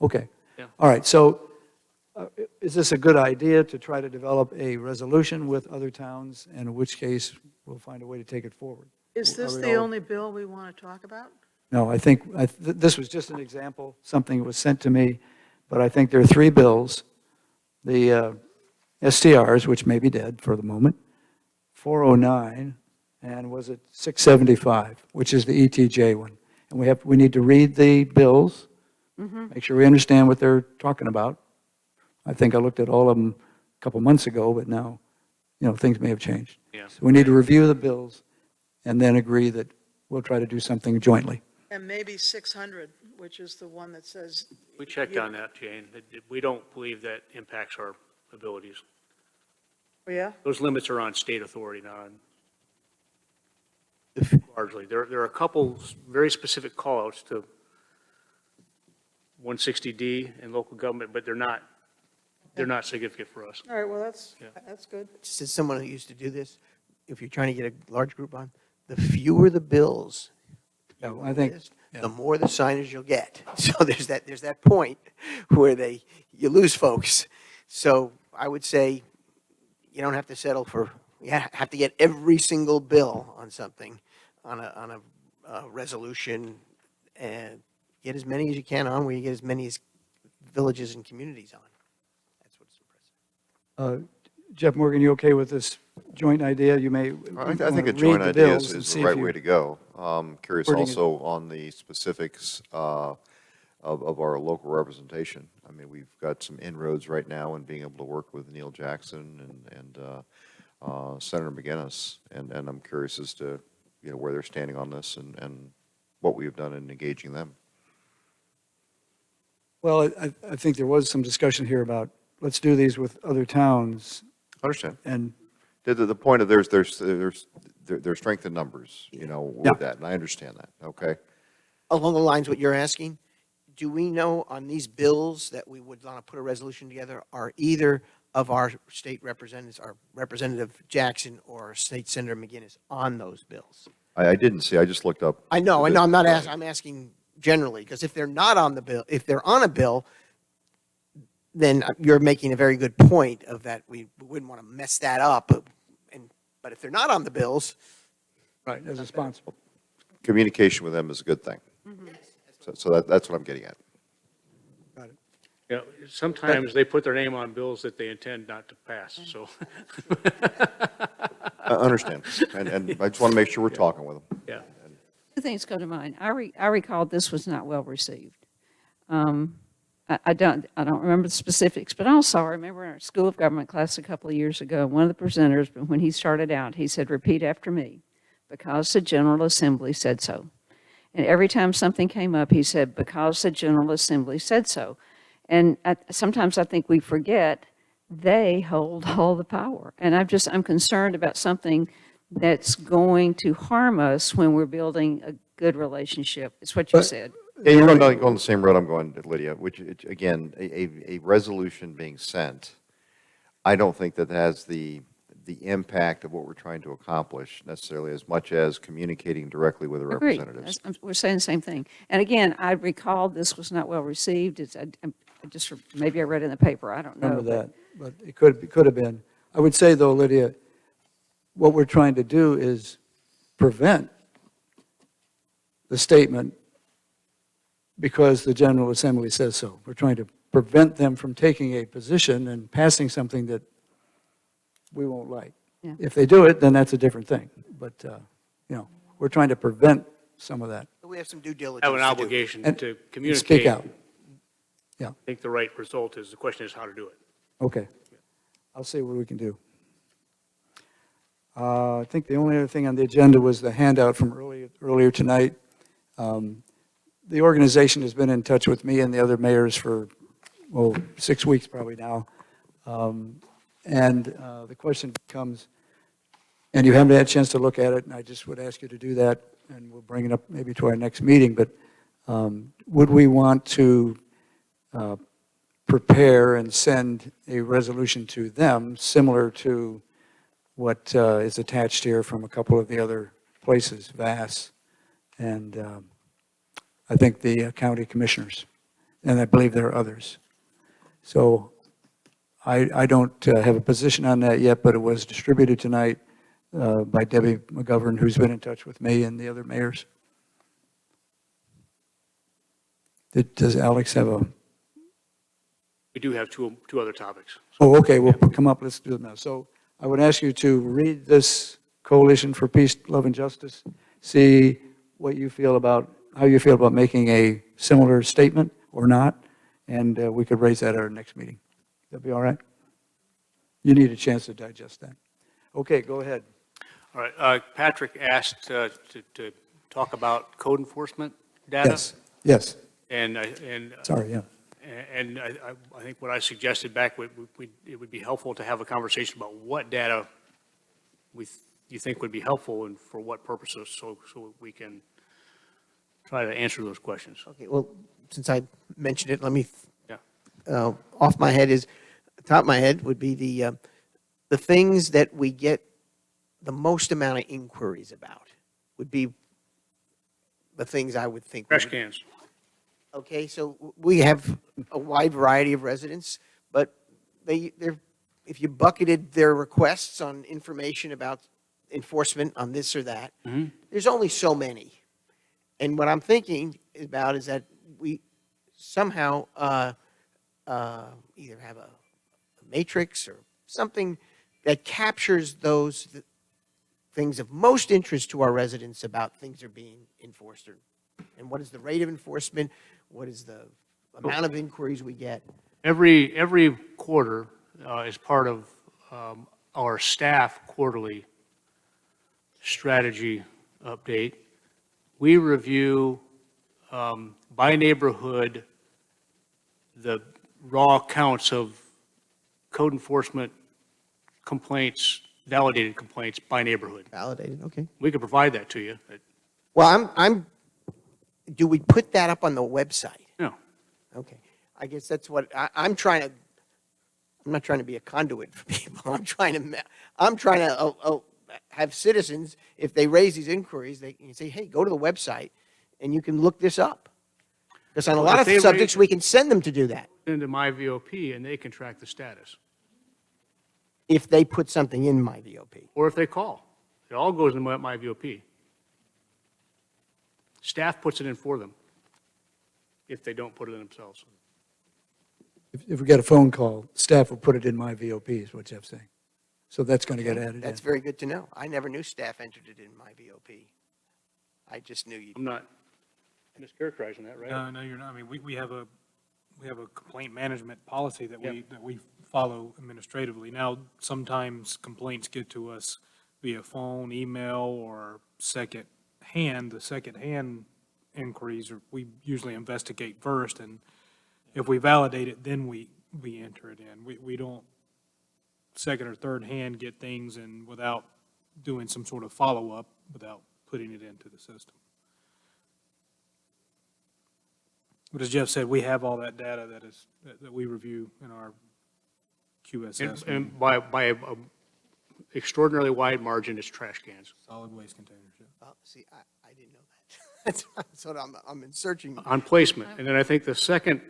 okay. Yeah. All right, so is this a good idea to try to develop a resolution with other towns, and in which case, we'll find a way to take it forward? Is Are this we the all- only bill we want to talk about? No, I think, this was just an example, something that was sent to me, but I think there are three bills. The STRs, which may be dead for the moment, 409, and was it 675, which is the ETJ one. And we need to read the bills, make sure we understand what they're talking about. I think I looked at all of them a couple months ago, but now, things may have changed. Yeah. So we need to review the bills and then agree that we'll try to do something jointly. And maybe 600, which is the one that says, We checked on that, Jane. We don't believe that impacts our abilities. oh, yeah? Those limits are on state authority, not on largely. There are a couple very specific callouts to 160D and local government, but they're not significant for us. All right, well, that's Yeah. good. Just as someone who used to do this, if you're trying to get a large group on, the fewer the bills, Yeah, you I think- list, yeah. the more the signage you'll get. So there's that point where you lose folks. So I would say you don't have to settle for, you have to get every single bill on something, on a resolution, and get as many as you can on, where you get as many as villages and communities on. That's what's impressive. Jeff Morgan, you okay with this joint idea? You may. I think a joint idea is the right way to go. Curious Wording it- also on the specifics of our local representation. I mean, we've got some inroads right now in being able to work with Neil Jackson and Senator McGinnis, and I'm curious as to, where they're standing on this and what we have done in engaging them. Well, I think there was some discussion here about, let's do these with other towns, Understand. and The point of there's strength in numbers, Yeah. with that, and I understand that, okay? Along the lines what you're asking, do we know on these bills that we would want to put a resolution together, are either of our state representatives, our Representative Jackson or State Senator McGinnis on those bills? I didn't see, I just looked up. I know, I'm not asking, I'm asking generally, because if they're not on the bill, if they're on a bill, then you're making a very good point of that we wouldn't want to mess that up. But if they're not on the bills, right, as a sponsor. Communication with them is a good thing. So that's what I'm getting at. Got it. Yeah, sometimes they put their name on bills that they intend not to pass, so, I understand, and I just want to make sure we're talking with them. yeah. Two things come to mind. I recall this was not well received. I don't remember the specifics, but also I remember in our School of Government class a couple of years ago, one of the presenters, when he started out, he said, "Repeat after me, because the General Assembly said so." And every time something came up, he said, "Because the General Assembly said so." And sometimes I think we forget they hold all the power. And I'm concerned about something that's going to harm us when we're building a good relationship. It's what you But- said. Yeah, you're going the same road I'm going, Lydia, which, again, a resolution being sent, I don't think that has the impact of what we're trying to accomplish necessarily as much as communicating directly with the Agreed. representatives. We're saying the same thing. And again, I recall this was not well received. Maybe I read it in the paper, I don't know. Remember that, but it could have been. I would say, though, Lydia, what we're trying to do is prevent the statement because the General Assembly says so. We're trying to prevent them from taking a position and passing something that we won't like. Yeah. If they do it, then that's a different thing. But, we're trying to prevent some of that. we have some due diligence Have an to do. obligation And to Speak communicate. out. I think the right result is, the question is how to do it. Okay. I'll see what we can do. I think the only other thing on the agenda was the handout from earlier tonight. The organization has been in touch with me and the other mayors for, 6 weeks probably now. And the question becomes, and you haven't had a chance to look at it, and I just would ask you to do that, and we'll bring it up maybe to our next meeting, but would we want to prepare and send a resolution to them similar to what is attached here from a couple of the other places, Vass, and I think the county commissioners, and I believe there are others. So I don't have a position on that yet, but it was distributed tonight by Debbie McGovern, who's been in touch with me and the other mayors. Does Alex have a, We do have two other topics. oh, okay, we'll come up, let's do it now. So I would ask you to read this Coalition for Peace, Love, and Justice, see what you feel about, how you feel about making a similar statement or not, and we could raise that at our next meeting. That'd be all right? You need a chance to digest that. Okay, go ahead. All right, Patrick asked to talk about code enforcement data. Yes, And sorry, yeah. And I think what I suggested back, it would be helpful to have a conversation about what data you think would be helpful and for what purposes, so we can try to answer those questions. Okay, well, since I mentioned it, let me, Yeah. off my head is, top of my head would be the things that we get the most amount of inquiries about would be the things I would think. Trash cans. Okay, so we have a wide variety of residents, but they're, if you bucketed their requests on information about enforcement on this or that, there's only so many. And what I'm thinking about is that we somehow either have a matrix or something that captures those things of most interest to our residents about things are being enforced, and what is the rate of enforcement, what is the amount of inquiries we get. Every quarter, as part of our staff quarterly strategy update, we review by neighborhood the raw counts of code enforcement complaints, validated complaints by neighborhood. Validated, okay. We could provide that to you. Well, do we put that up on the website? No. Okay. I guess that's what, I'm not trying to be a conduit for people. I'm trying to have citizens, if they raise these inquiries, they can say, hey, go to the website and you can look this up. Because on a Well, lot if of they subjects, raise- we can send them to do that Into my VOP, and they can track the status. if they put something in my VOP. Or if they call. It all goes into my VOP. Staff puts it in for them if they don't put it in themselves. If we get a phone call, staff will put it in my VOP, is what Jeff's saying. So that's going to get added in. That's very good to know. I never knew staff entered it in my VOP. I just knew you. I'm not mischaracterizing that, right? No, you're not. I mean, we have a complaint management policy that we follow administratively. Now, sometimes complaints get to us via phone, email, or second hand. The second hand inquiries, we usually investigate first, and if we validate it, then we enter it in. We don't second or third hand get things and without doing some sort of follow-up, without putting it into the system. But as Jeff said, we have all that data that we review in our QSS, And by a extraordinarily wide margin, it's trash cans. solid waste containers. Yeah. Well, see, I didn't know that. That's what I'm in searching. On placement. And then I think the second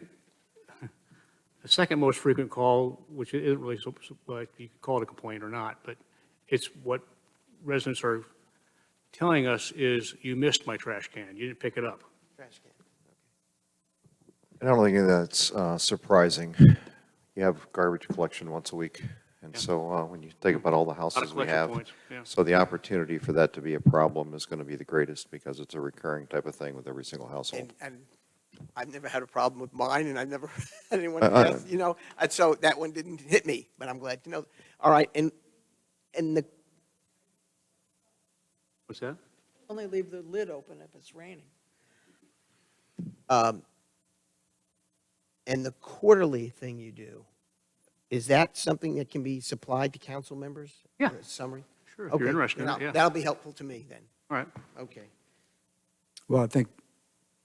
most frequent call, which isn't really, well, you could call it a complaint or not, but it's what residents are telling us is, you missed my trash can, you didn't pick it up. Trash can. And I don't think that's surprising. You have garbage collection once a week, and Yeah. so when you think about all the Lot of houses we collection have, points, yeah. so the opportunity for that to be a problem is going to be the greatest because it's a recurring type of thing with every single household. And I've never had a problem with mine, and I've never had anyone, I- you know, and so that one didn't hit me, but I'm glad to know. All right, and the, What's that? Only leave the lid open if it's raining. and the quarterly thing you do, is that something that can be supplied to council members? Yeah. A Summary? Sure, if Okay, you're interested in then it, yeah. That'll be helpful to me then. All right. Okay. Well, I think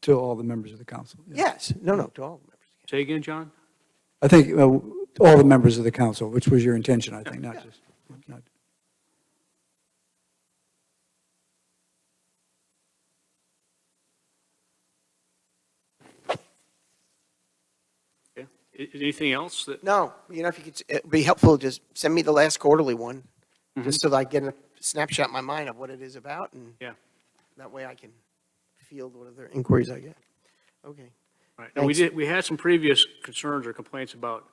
to all the members of the council. yeah. Yes, no, to all members. Say again, John? I think all the members of the council, which was your intention, I think, not just, not. Yeah. Anything else that, No, you know, if you could, it'd be helpful, just send me the last quarterly one, just so that I get a snapshot in my mind of what it is about, and Yeah. that way I can field what other inquiries I get. Okay. right, and Thanks. we had some previous concerns or complaints about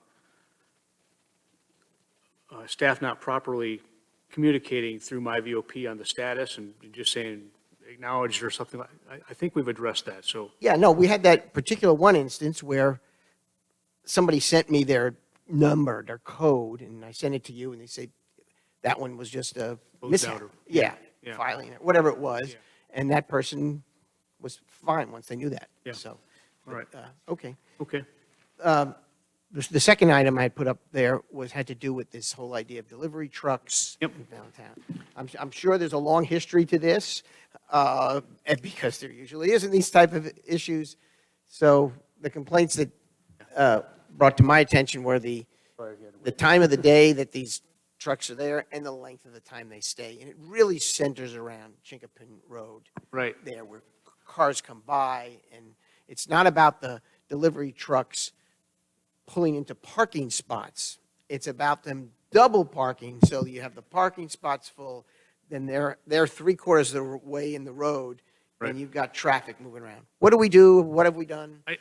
staff not properly communicating through my VOP on the status and just saying acknowledged or something like, I think we've addressed that, so, Yeah, no, we had that particular one instance where somebody sent me their number, their code, and I sent it to you, and they said that one was just a Closed mishap. out or- Yeah, yeah. filing, or whatever it was, Yeah. and that person was fine once they knew that. Yeah. So, all right, okay. okay. The second item I had put up there had to do with this whole idea of delivery trucks Yep. in downtown. I'm sure there's a long history to this, and because there usually isn't these type of issues. So the complaints that brought to my attention were the time of the day that these trucks are there and the length of the time they stay. And it really centers around Chinkapin Road. Right. There where cars come by, and it's not about the delivery trucks pulling into parking spots. It's about them double parking, so you have the parking spots full, then they're 3/4 of the way in the road, Right. and you've got traffic moving around. What do we do? What have we done? I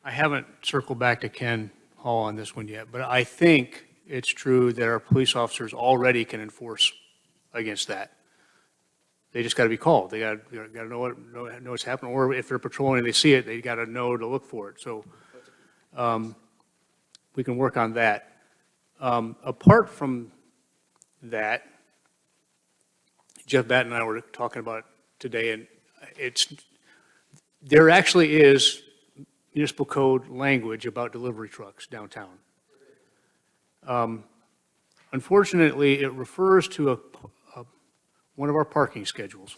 haven't circled back to Ken Hall on this one yet, but I think it's true that our police officers already can enforce against that. They just got to be called. They got to know what's happening, or if they're patrolling and they see it, they got to know to look for it. So we can work on that. Apart from that, Jeff Batten and I were talking about it today, and there actually is municipal code language about delivery trucks downtown. Unfortunately, it refers to one of our parking schedules,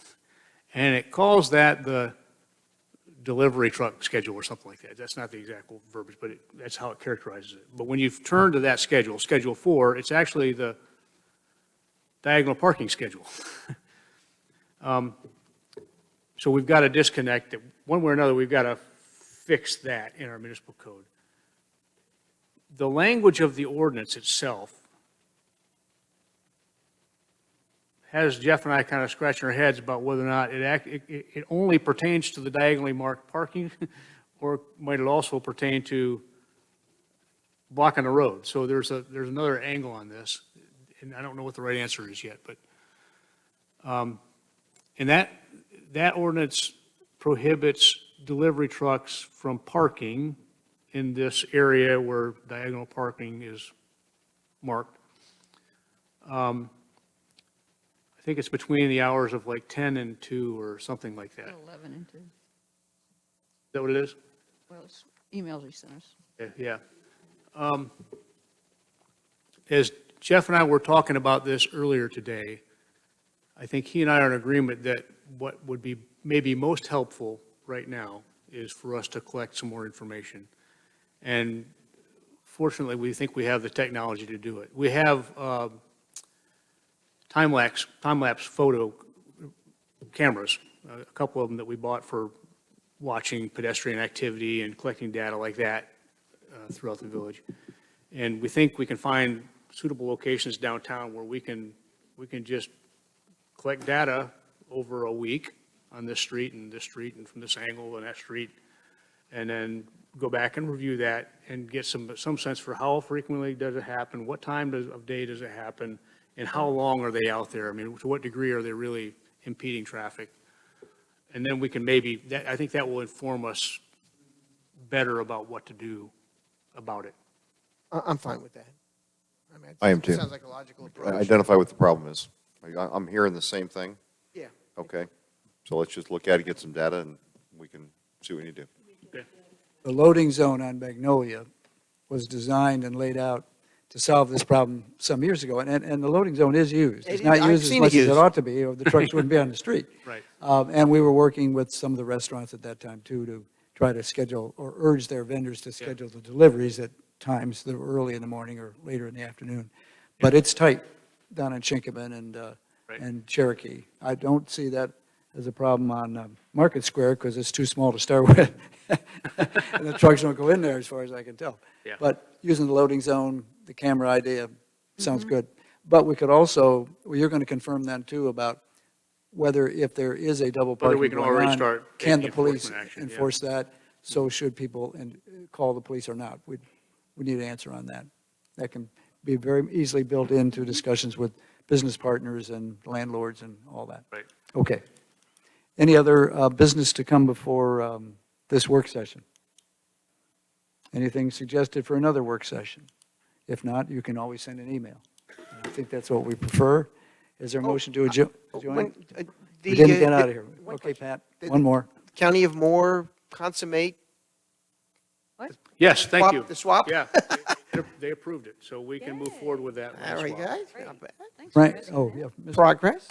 and it calls that the delivery truck schedule or something like that. That's not the exact verbiage, but that's how it characterizes it. But when you turn to that schedule, Schedule 4, it's actually the diagonal parking schedule. So we've got to disconnect it. One way or another, we've got to fix that in our municipal code. The language of the ordinance itself has Jeff and I kind of scratching our heads about whether or not it only pertains to the diagonally marked parking, or might it also pertain to blocking the road? So there's another angle on this, and I don't know what the right answer is yet, but, and that ordinance prohibits delivery trucks from parking in this area where diagonal parking is marked. I think it's between the hours of like 10 and 2 or something like that. Is 11 and 2. that what it is? Well, it's emails he sent us. Yeah. As Jeff and I were talking about this earlier today, I think he and I are in agreement that what would be maybe most helpful right now is for us to collect some more information. And fortunately, we think we have the technology to do it. We have time-lapse photo cameras, a couple of them that we bought for watching pedestrian activity and collecting data like that throughout the village. And we think we can find suitable locations downtown where we can just collect data over a week on this street and from this angle and that street, and then go back and review that and get some sense for how frequently does it happen, what time of day does it happen, and how long are they out there? I mean, to what degree are they really impeding traffic? And then we can I think that will inform us better about what to do about it. I'm fine with that. mean, I am too. Sounds like a logical approach. Identify what the problem is. I'm hearing the same thing. Yeah. Okay. So let's just look at it, get some data, and we can see what we need to do. The loading zone on Magnolia was designed and laid out to solve this problem some years ago, and the loading zone is used. It's not I've used as seen it much as it used. ought to be, or the trucks wouldn't be on the street. Right. And we were working with some of the restaurants at that time, too, to try to schedule or urge their vendors to schedule the deliveries at times that were early in the morning or later in the afternoon. But it's tight down in Chinkapin Right. and Cherokee. I don't see that There's a problem on Market Square because it's too small to start with. And the trucks don't go in there as far as I can tell. Yeah. But using the loading zone, the camera idea sounds good. But we could also, well, you're going to confirm then too about whether if there is a double Whether parking we can going already on, start can the taking police enforcement action, yeah. enforce that? So should people call the police or not? We need an answer on that. That can be very easily built into discussions with business partners and landlords and all that. Right. Okay. Any other business to come before this work session? Anything suggested for another work session? If not, you can always send an email. I think that's what we prefer. Is there a motion to adjourn? When, We didn't get the- out of here. one Okay, question. Pat, The- one more. County of Moore consummate Yes, thank swap- you. the swap? Yeah, they approved it, so we can move forward with that. All right, swap. guys, not bad. Thanks for Right, asking oh, that. yeah. Mr. Progress.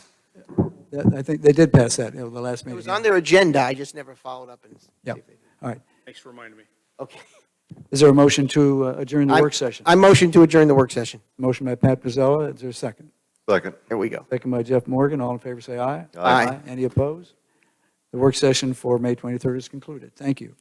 I think they did pass that, the last It meeting. was on their agenda, I just never followed up and. see Yeah. if they did. All right. Thanks for reminding me. Okay. Is there a motion to adjourn the I- work session? I motion to adjourn the work session. Motion by Pat Pizzella, is there a second? Second. There we go. Second by Jeff Morgan, all in favor say aye. Aye. Any opposed? The work session for May 23rd is concluded. Thank you.